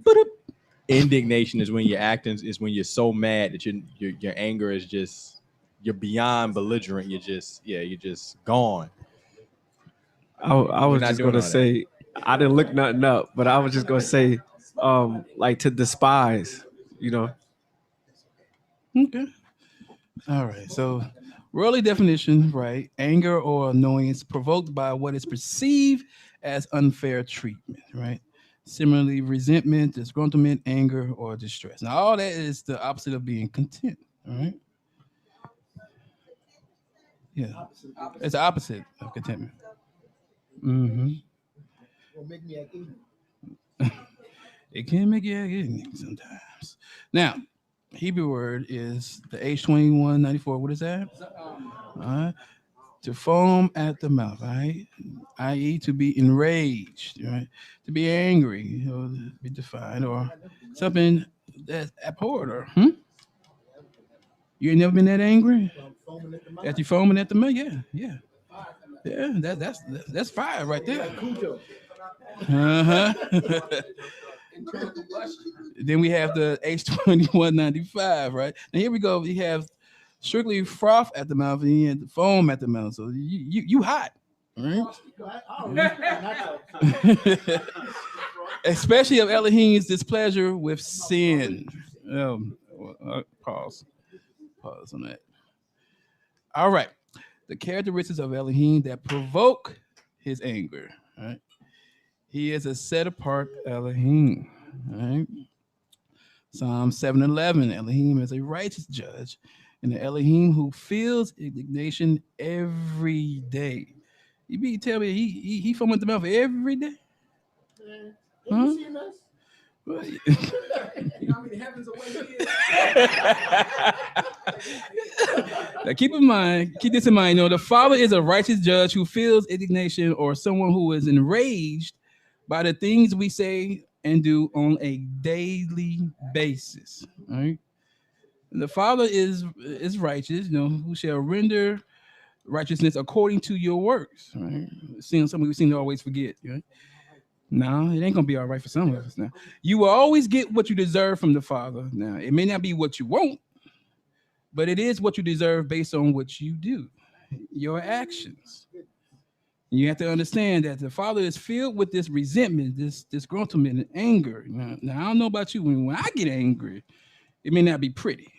indignation is when when you're so mad that your anger is just, you're beyond belligerent. You're just gone. I was not just doing gonna all that. say I didn't look nothing up, but I was just gonna say, like to despise, Okay. All right. So, worldly definition, right? Anger or annoyance provoked by what is perceived as unfair treatment, right? Similarly, resentment, disgruntlement, anger, or distress. Now, all that is the opposite of being content, all right? Yeah. It's the opposite of contentment. Mm-hmm. It can make you ignorant sometimes. Now, Hebrew word is the H2194. What is that? All right. To foam at the mouth, right? I.e., to be enraged, right? To be angry, be defined, or something that's abhorred, or You ain't never been that angry? That you foaming at the mouth? Yeah. That's fire right there. Uh-huh. Then we have the H2195, right? Now here we go. We have strictly froth at the mouth and you have the foam at the mouth. So you hot, right? Especially of Elohim's displeasure with sin. Pause on that. All right. The characteristics of Elohim that provoke his anger, right? He is a set apart Elohim, right? Psalm 7:11, Elohim is a righteous judge, and the Elohim who feels indignation every day. You mean tell me he foam at the mouth every day? Huh? Now keep this in mind. The Father is a righteous judge who feels indignation, or someone who is enraged by the things we say and do on a daily basis. Right? And the Father is righteous. Who shall render righteousness according to your works. Right? Seeing something we seem to always forget. Right? No, it ain't gonna be all right for some of us. Now, you will always get what you deserve from the Father. Now, it may not be what you want, but it is what you deserve based on what you do, your actions. You have to understand that the Father is filled with this resentment, this disgruntlement, and anger. Now, I don't know about you. When I get angry, it may not be pretty,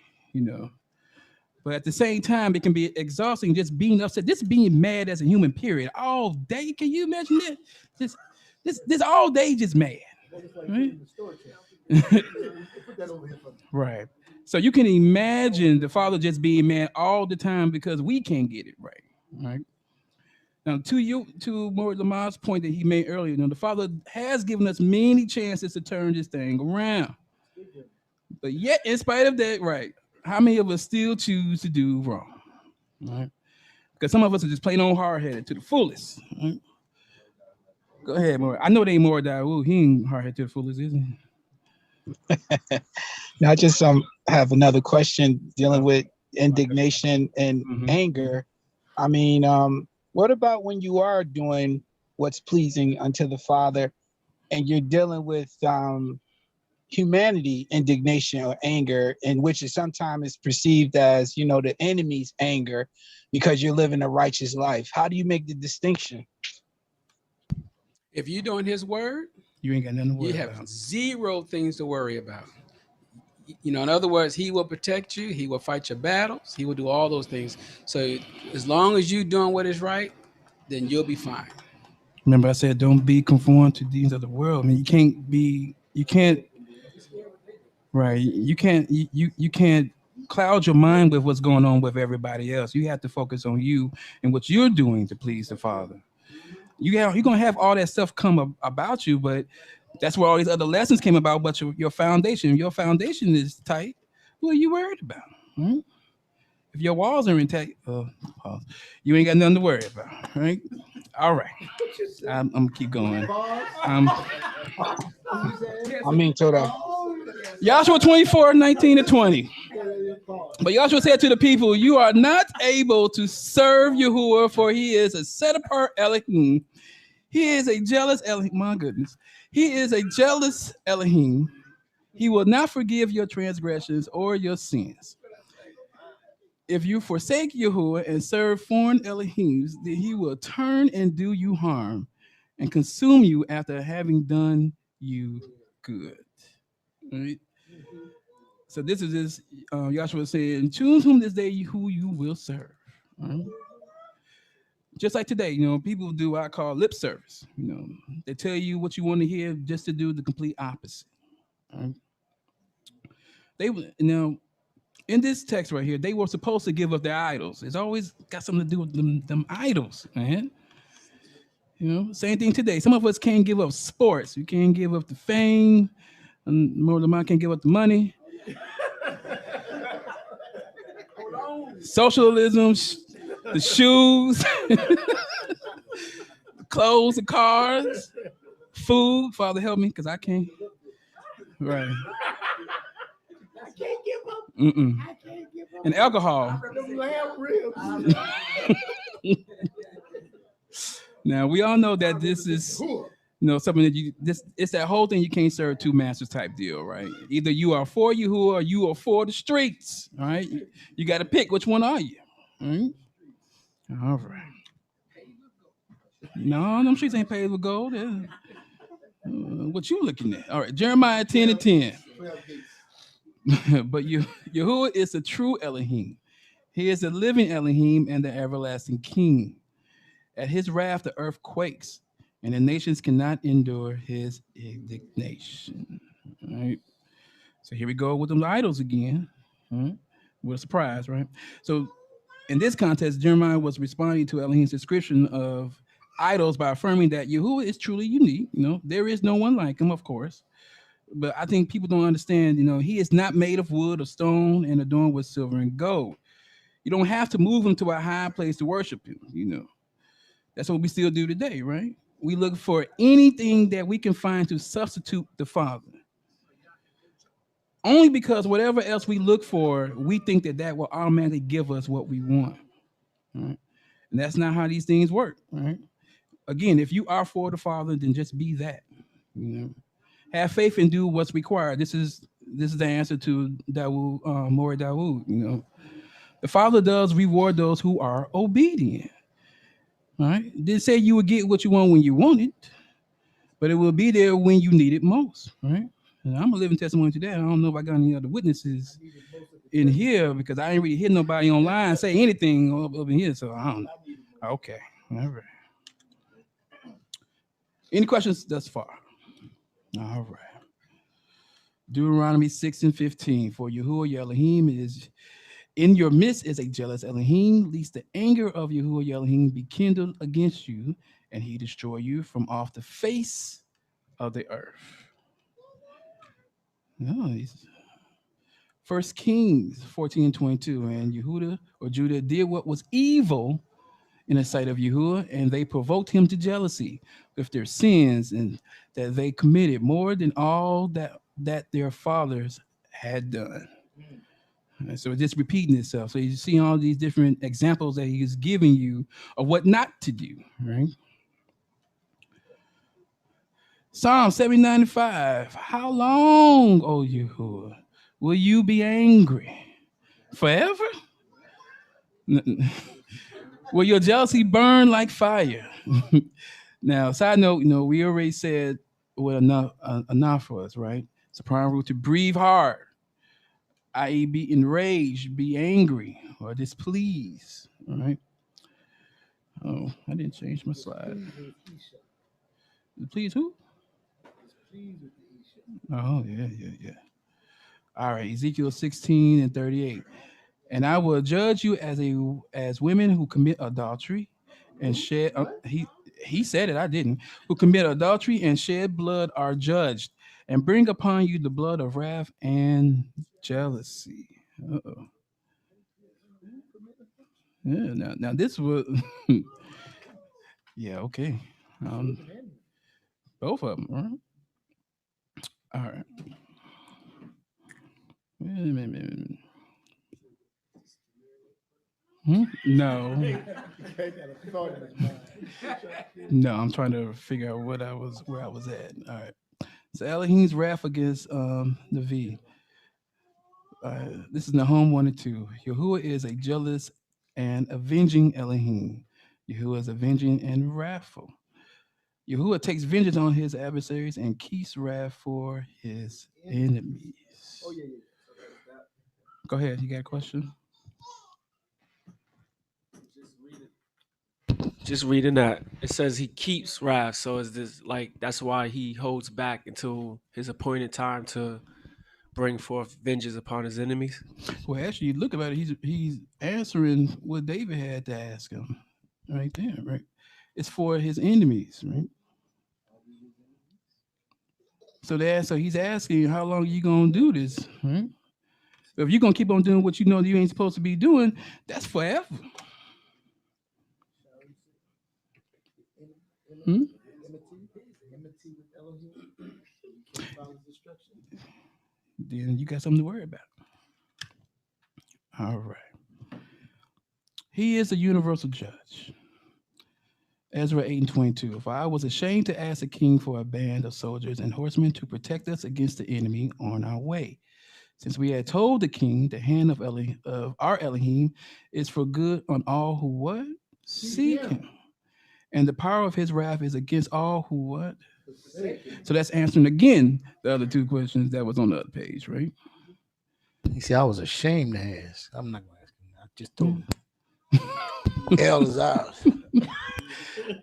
but at the same time, it can be exhausting just being upset, just being mad as a human. Period, all day. Can you imagine that? This all day just mad. Right? Right. So you can imagine the Father just being mad all the time because we can't get it right. Right. Now, to Moreh Lamad's point that he made earlier, the Father has given us many chances to turn this thing around. But yet, in spite of that, right, how many of us still choose to do wrong? Right? Because some of us are just plain old hard-headed to the fullest. Right? Go ahead, Moreh. I know it ain't Lamadyahu. He ain't hard-headed to the fullest, is he? Now, I just have another question dealing with indignation and anger. I mean, what about when you are doing what's pleasing unto the Father and you're dealing with humanity indignation or anger, in which is sometimes perceived as, the enemy's anger because you're living a righteous life? How do you make the distinction? If you're doing his word, you ain't got nothing to worry about. You have zero things to worry about. In other words, he will protect you. He will fight your battles. He will do all those things. So as long as you're doing what is right, then you'll be fine. Remember, I said, don't be conformed to things of the world. I mean, you can't Right. You can't cloud your mind with what's going on with everybody else. You have to focus on you and what you're doing to please the Father. You're gonna have all that stuff come about you, but that's where all these other lessons came about. But your foundation is tight. What are you worried about? Right? If your walls are intact, pause. You ain't got nothing to worry about, right? All right, I'm gonna keep going. I mean, to the Joshua 24:19-20. But Joshua said to the people, "You are not able to serve Yahuah, for he is a set apart Elohim. He is a jealous Elohim. My goodness, he is a jealous Elohim. He will not forgive your transgressions or your sins. If you forsake Yahuah and serve foreign Elohims, then he will turn and do you harm and consume you after having done you good." Right? So this is this Joshua saying, choose whom this day who you will serve. Right? Just like today, people do what I call lip service. They tell you what you want to hear just to do the complete opposite. Right? They in this text right here, they were supposed to give up their idols. It's always got something to do with them idols, man. Same thing today. Some of us can't give up sports. We can't give up the fame. And more than mine can't give up the money. Socialism, the shoes, the clothes, the cars, food. Father, help me, because I can't. Right. Mm-mm. And alcohol. Now we all know that this is something that it's that whole thing. You can't serve two masters type deal, right? Either you are for Yahuah or you are for the streets. All right, you got to pick which one are you. All right. No, them streets ain't paved with gold. What you looking at? All right, Jeremiah 10:10. But Yahuah is a true Elohim. He is a living Elohim and the everlasting King. At his wrath, the earth quakes, and the nations cannot endure his indignation. All right. So here we go with them idols again. All right. What a surprise, right? So in this context, Jeremiah was responding to Elohim's description of idols by affirming that Yahuah is truly unique. There is no one like him, of course. But I think people don't understand, he is not made of wood or stone and adorned with silver and gold. You don't have to move him to a high place to worship him. That's what we still do today, right? We look for anything that we can find to substitute the Father. Only because whatever else we look for, we think that will automatically give us what we want. Right? And that's not how these things work, right? Again, if you are for the Father, then just be that. Have faith and do what's required. This is the answer to Moreh Chanan. The Father does reward those who are obedient. All right. Didn't say you would get what you want when you want it, but it will be there when you need it most. Right. And I'm a living testimony to that. I don't know if I got any other witnesses in here because I ain't really hear nobody online say anything over here. So I don't know. Okay. All right. Any questions thus far? All right. Deuteronomy 6:15. For Yahuah your Elohim is in your midst is a jealous Elohim, lest the anger of Yahuah your Elohim be kindled against you, and he destroy you from off the face of the earth. Nice. 1 Kings 14:22. And Yehudah or Judah did what was evil in the sight of Yahuah, and they provoked him to jealousy with their sins, and that they committed more than all that their fathers had done. And so it's just repeating itself. So you see all these different examples that he's giving you of what not to do, right? Psalm 79:5. How long, O Yahuah, will you be angry? Forever? Will your jealousy burn like fire? Now, side note, we already said what enough for us, right? It's a prime rule to breathe hard, i.e., be enraged, be angry, or displeased. All right. Oh, I didn't change my slide. Please who? Oh, yeah. All right, Ezekiel 16 and 38. And I will judge you as women who commit adultery and shed he said it, I didn't, who commit adultery and shed blood are judged, and bring upon you the blood of wrath and jealousy. Uh-oh. Yeah, now this was yeah, okay. Um, both of them, right? All right. Wait a minute. No. No, I'm trying to figure out where I was at. All right. So Elohim's wrath against the V. This is Nahum 1 and 2. Yahuah is a jealous and avenging Elohim. Yahuah is avenging and wrathful. Yahuah takes vengeance on his adversaries and keeps wrath for his enemies. Oh, yeah. Go ahead. You got a question? Just reading that, it says he keeps wrath. So is this like that's why he holds back until his appointed time to bring forth vengeance upon his enemies? Well, actually, look about it. He's answering what David had to ask him, right there. Right, it's for his enemies, right? So he's asking, how long are you gonna do this, right? If you're gonna keep on doing what you know you ain't supposed to be doing, that's forever. Hmm? Then you got something to worry about. All right. He is a universal judge. Ezra 8 and 22. For I was ashamed to ask the king for a band of soldiers and horsemen to protect us against the enemy on our way. Since we had told the king, the hand of our Elohim is for good on all who what? Seek him. And the power of his wrath is against all who what? So that's answering again the other two questions that was on the other page, right? He said, I was ashamed to ask. I'm not going to ask him. I just told him. Hell is ours.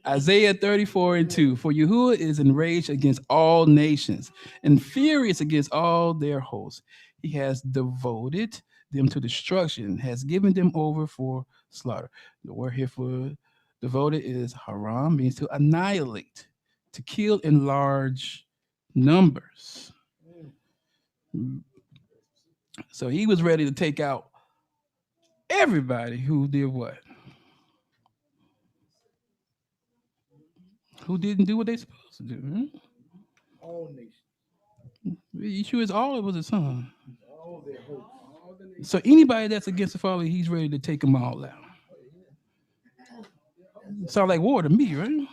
Isaiah 34 and 2. For Yahuah is enraged against all nations and furious against all their hosts. He has devoted them to destruction, has given them over for slaughter. The word here for devoted is haram, means to annihilate, to kill in large numbers. So he was ready to take out everybody who did what? Who didn't do what they supposed to do. Right? All nations. Yeshua is all of us a son. All their hosts. So anybody that's against the Father, he's ready to take them all out. Sound like war to me, right?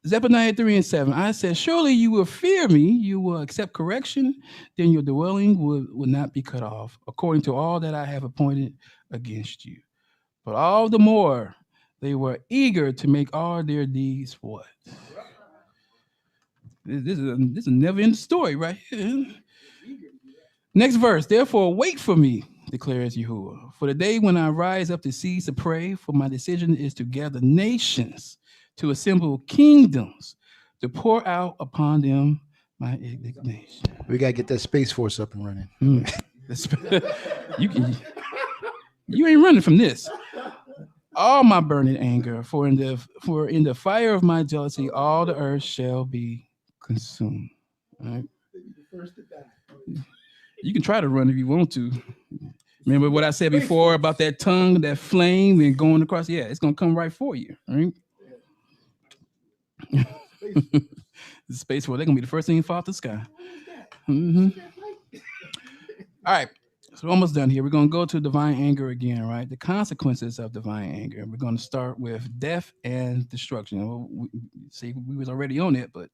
Zephaniah 3 and 7. I said, surely you will fear me, you will accept correction, then your dwelling will not be cut off, according to all that I have appointed against you. But all the more they were eager to make all their deeds what? This is a never-ending story right here. Next verse. Therefore, wait for me, declares Yahuah. For the day when I rise up to seize the prey, for my decision is to gather nations, to assemble kingdoms, to pour out upon them my indignation. We got to get that Space Force up and running. You ain't running from this. All my burning anger, for in the fire of my jealousy, all the earth shall be consumed. All right? You can try to run if you want to. Remember what I said before about that tongue, that flame, and going across? Yeah, it's gonna come right for you. Right? The Space Force, they're gonna be the first thing to fall out the sky. Mm-hmm. All right. So we're almost done here. We're going to go to divine anger again, right? The consequences of divine anger. We're going to start with death and destruction. Well, we was already on it, but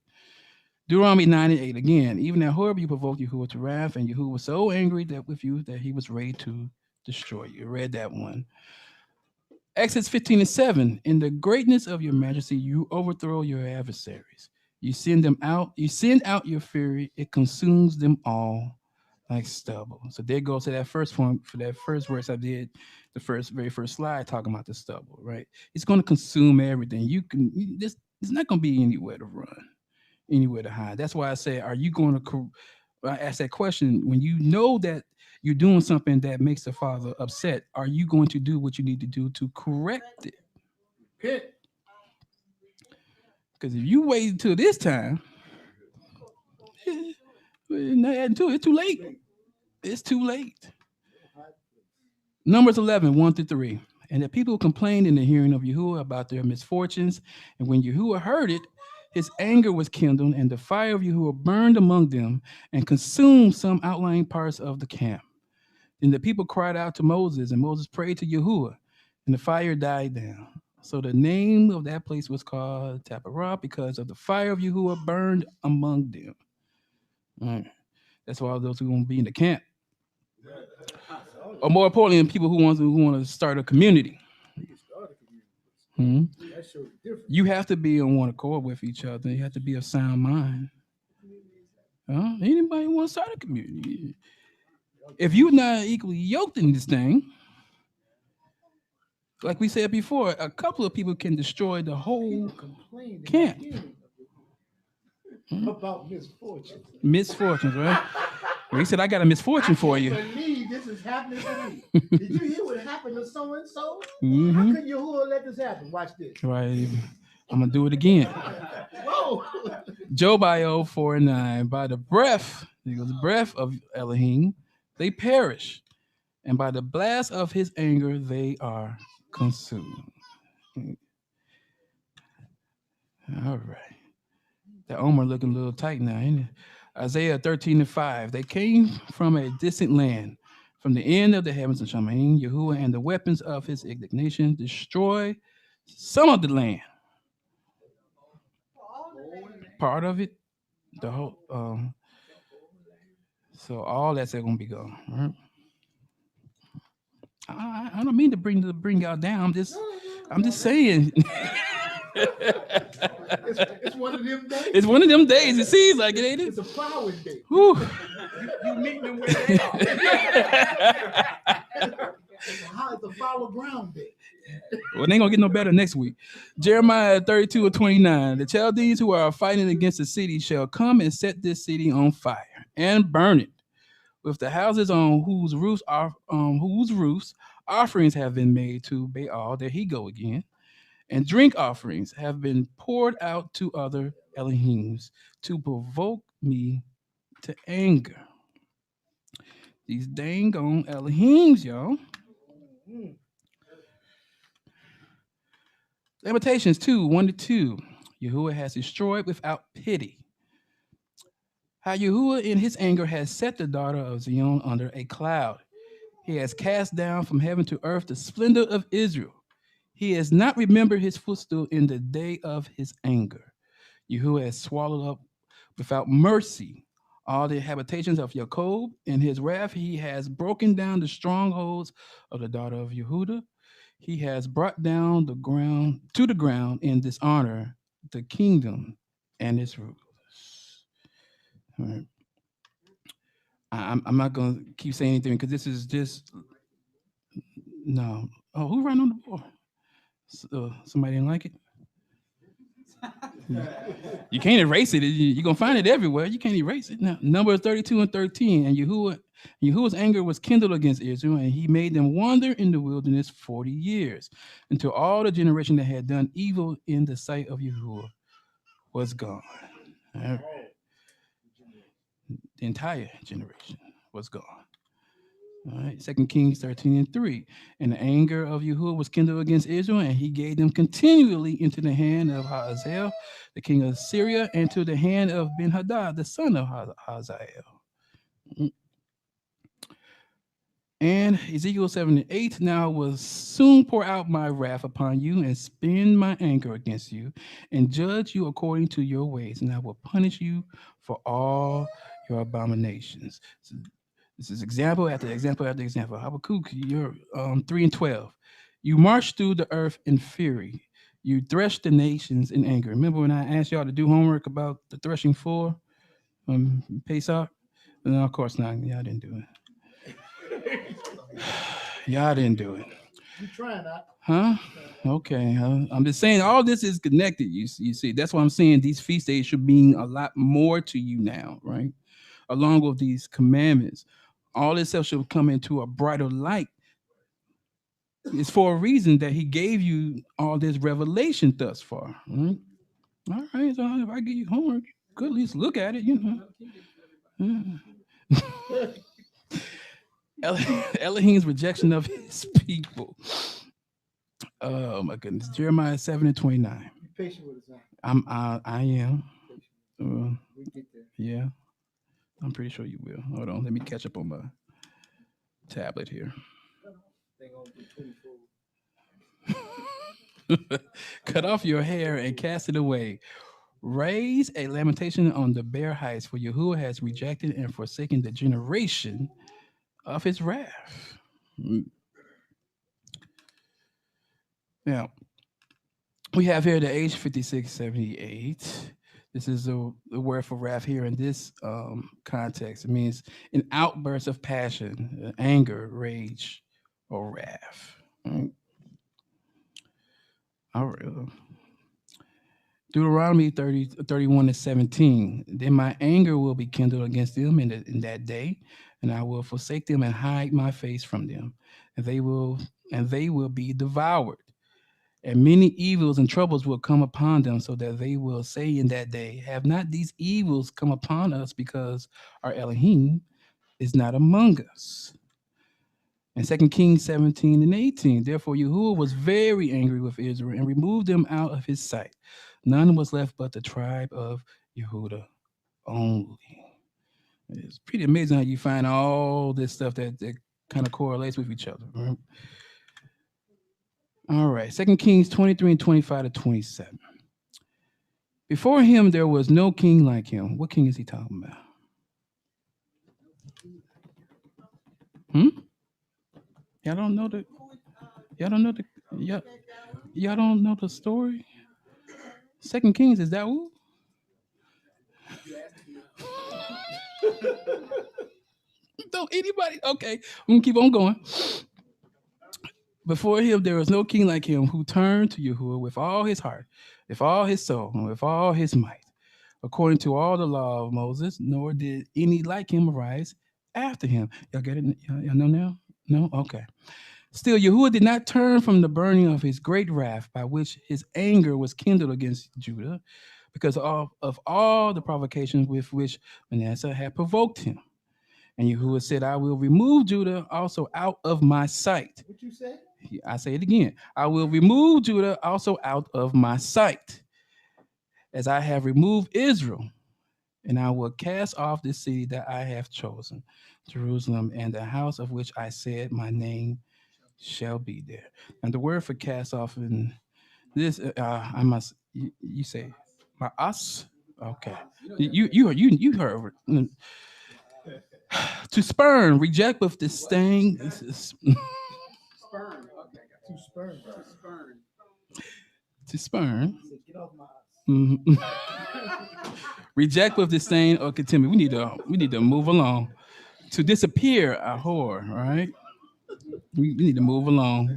Deuteronomy 9 and 8 again. Even at Horeb you provoked Yahuah to wrath, and Yahuah was so angry with you that he was ready to destroy you. Read that one. Exodus 15 and 7. In the greatness of your majesty, you overthrow your adversaries. You send out your fury, it consumes them all like stubble. So there goes to that first point for that first verse I did, the very first slide talking about the stubble, right? It's going to consume everything. There's not going to be anywhere to run, anywhere to hide. That's why I say, are you going to I ask that question, when you know that you're doing something that makes the Father upset, are you going to do what you need to do to correct it? Because if you wait until this time, not adding to it, it's too late. It's too late. Numbers 11, 1 through 3. And the people complained in the hearing of Yahuah about their misfortunes. And when Yahuah heard it, his anger was kindled, and the fire of Yahuah burned among them and consumed some outlying parts of the camp. Then the people cried out to Moses, and Moses prayed to Yahuah, and the fire died down. So the name of that place was called Taparah, because of the fire of Yahuah burned among them. All right. That's why those who want to be in the camp. Or more importantly, people who want to start a community. You have to be on one accord with each other. You have to be of sound mind. Anybody want to start a community? If you're not equally yoked in this thing, like we said before, a couple of people can destroy the whole camp. About misfortune. Misfortunes, right? Well, he said, I got a misfortune for you. I can't believe this is happening to me. Did you hear what happened to so and so? Mm-hmm. How could Yahuah let this happen? Watch this. Right. I'm gonna do it again. Whoa. Job 4:9. By the breath, the breath of Elohim, they perish, and by the blast of his anger, they are consumed. All right. That Omer looking a little tight now, ain't it? Isaiah 13:5. They came from a distant land, from the end of the heavens of Shamaim, Yahuah, and the weapons of his indignation destroy some of the land. Part of it, the whole. So all that's going to be gone. Right? I don't mean to bring y'all down. I'm just saying. It's one of them days. It's one of them days. It seems like it, ain't it? It's a plowing day. Whew. You meeting them where they are. It's a follow ground day. Well, they ain't gonna get no better next week. Jeremiah 32:29. The Chaldeans who are fighting against the city shall come and set this city on fire and burn it, with the houses on whose roofs offerings have been made to Baal. There he go again. And drink offerings have been poured out to other Elohims to provoke me to anger. These dang on Elohims, y'all. Lamentations 2:1-2. Yahuah has destroyed without pity. How Yahuah in his anger has set the daughter of Zion under a cloud. He has cast down from heaven to earth the splendor of Israel. He has not remembered his footstool in the day of his anger. Yahuah has swallowed up without mercy all the habitations of Jacob. In his wrath, he has broken down the strongholds of the daughter of Yehudah. He has brought down the ground to the ground in dishonor the kingdom and its rulers. All right. I'm not going to keep saying anything because this is just no. Oh, who ran on the board? Somebody didn't like it. You can't erase it. You're gonna find it everywhere. You can't erase it. Now, Numbers 32:13. And Yahuah's anger was kindled against Israel, and he made them wander in the wilderness 40 years, until all the generation that had done evil in the sight of Yahuah was gone. All right. The entire generation was gone. All right, 2 Kings 13:3. And the anger of Yahuah was kindled against Israel, and he gave them continually into the hand of Hazael, the king of Syria, and to the hand of Ben-Hadad, the son of Hazael. And Ezekiel 7:8. Now will soon pour out my wrath upon you and spend my anger against you and judge you according to your ways, and I will punish you for all your abominations. So, this is example after example after example. Habakkuk, you're 3:12. You march through the earth in fury. You thresh the nations in anger. Remember when I asked y'all to do homework about the threshing floor, Pesach? No, of course not. Y'all didn't do it. Y'all didn't do it. You trying that? Huh? Okay. I'm just saying all this is connected. You see, that's why I'm saying these feast days should mean a lot more to you now, right? along with these commandments. All this stuff shall come into a brighter light. It's for a reason that he gave you all this revelation thus far. Right? All right, so if I give you homework, you could at least look at it, Elohim's rejection of his people. Oh my goodness. Jeremiah 7:29. Be patient with us, huh? I am. We get there. Yeah. I'm pretty sure you will. Hold on. Let me catch up on my tablet here. Thing on the 24. Cut off your hair and cast it away. Raise a lamentation on the bare heights, for Yahuwah has rejected and forsaken the generation of his wrath. Now, we have here the age 5678. This is the word for wrath here in this context. It means an outburst of passion, anger, rage, or wrath. Right? All right. Deuteronomy 31:17. Then my anger will be kindled against them in that day, and I will forsake them and hide my face from them, and they will be devoured. And many evils and troubles will come upon them, so that they will say in that day, have not these evils come upon us, because our Elohim is not among us. And 2 Kings 17:18. Therefore Yahuwah was very angry with Israel and removed them out of his sight. None was left but the tribe of Yehudah only. It's pretty amazing how you find all this stuff that kind of correlates with each other. Right? All right, 2 Kings 23:25-27. Before him there was no king like him. What king is he talking about? Y'all don't know the y'all don't know the story? 2 Kings, is that who? Don't anybody? Okay, I'm gonna keep on going. Before him, there was no king like him, who turned to Yahuwah with all his heart, with all his soul, and with all his might, according to all the law of Moses, nor did any like him arise after him. Y'all get it? Y'all know now? No? Okay. Still, Yahuwah did not turn from the burning of his great wrath, by which his anger was kindled against Judah, because of all the provocations with which Manasseh had provoked him. And Yahuwah said, I will remove Judah also out of my sight. What you say? I say it again. I will remove Judah also out of my sight, as I have removed Israel. And I will cast off the city that I have chosen, Jerusalem, and the house of which I said my name shall be there. And the word for cast off in this, I must, you say, my us? Okay. You heard. To spurn, reject with disdain. Spurn. Okay, To spurn. to spurn. To spurn. Get off my ass. Reject with disdain or contempt. We need to move along. To disappear, a whore, right? We need to move along.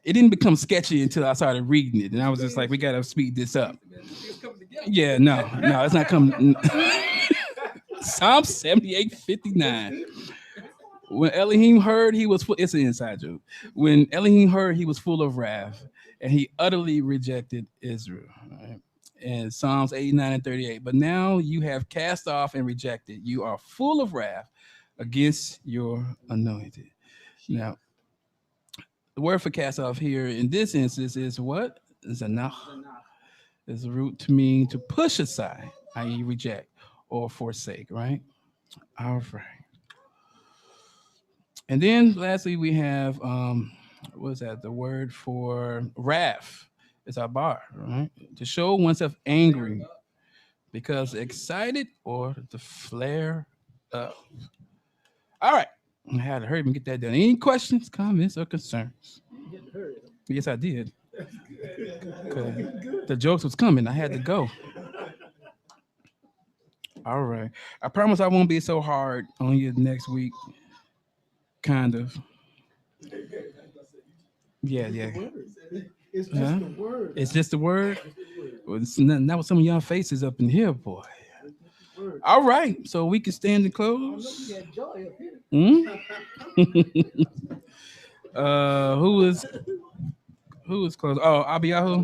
It didn't become sketchy until I started reading it, and I was just like, we gotta speed this up. Yeah, no, it's not coming. Psalm 78:59. When Elohim heard he was full, it's an inside joke. When Elohim heard he was full of wrath, and he utterly rejected Israel. Right? And Psalms 89:38. But now you have cast off and rejected. You are full of wrath against your anointed. Now, the word for cast off here in this instance is what? Zanach. Is a root to mean to push aside, i.e., reject or forsake, right? All right. And then lastly, we have what's that? The word for wrath is abar, right? To show oneself angry, because excited, or to flare up. All right. I had to hurry up and get that done. Any questions, comments, or concerns? Yes, I did. The jokes was coming. I had to go. All right. I promise I won't be so hard on you next week. Kind of. Yeah. It's just the word. It's just the word. Well, it's nothing, that was some of y'all faces up in here, boy. All right, so we can stand and close. Hmm? Who is close? Oh, Abiyahu.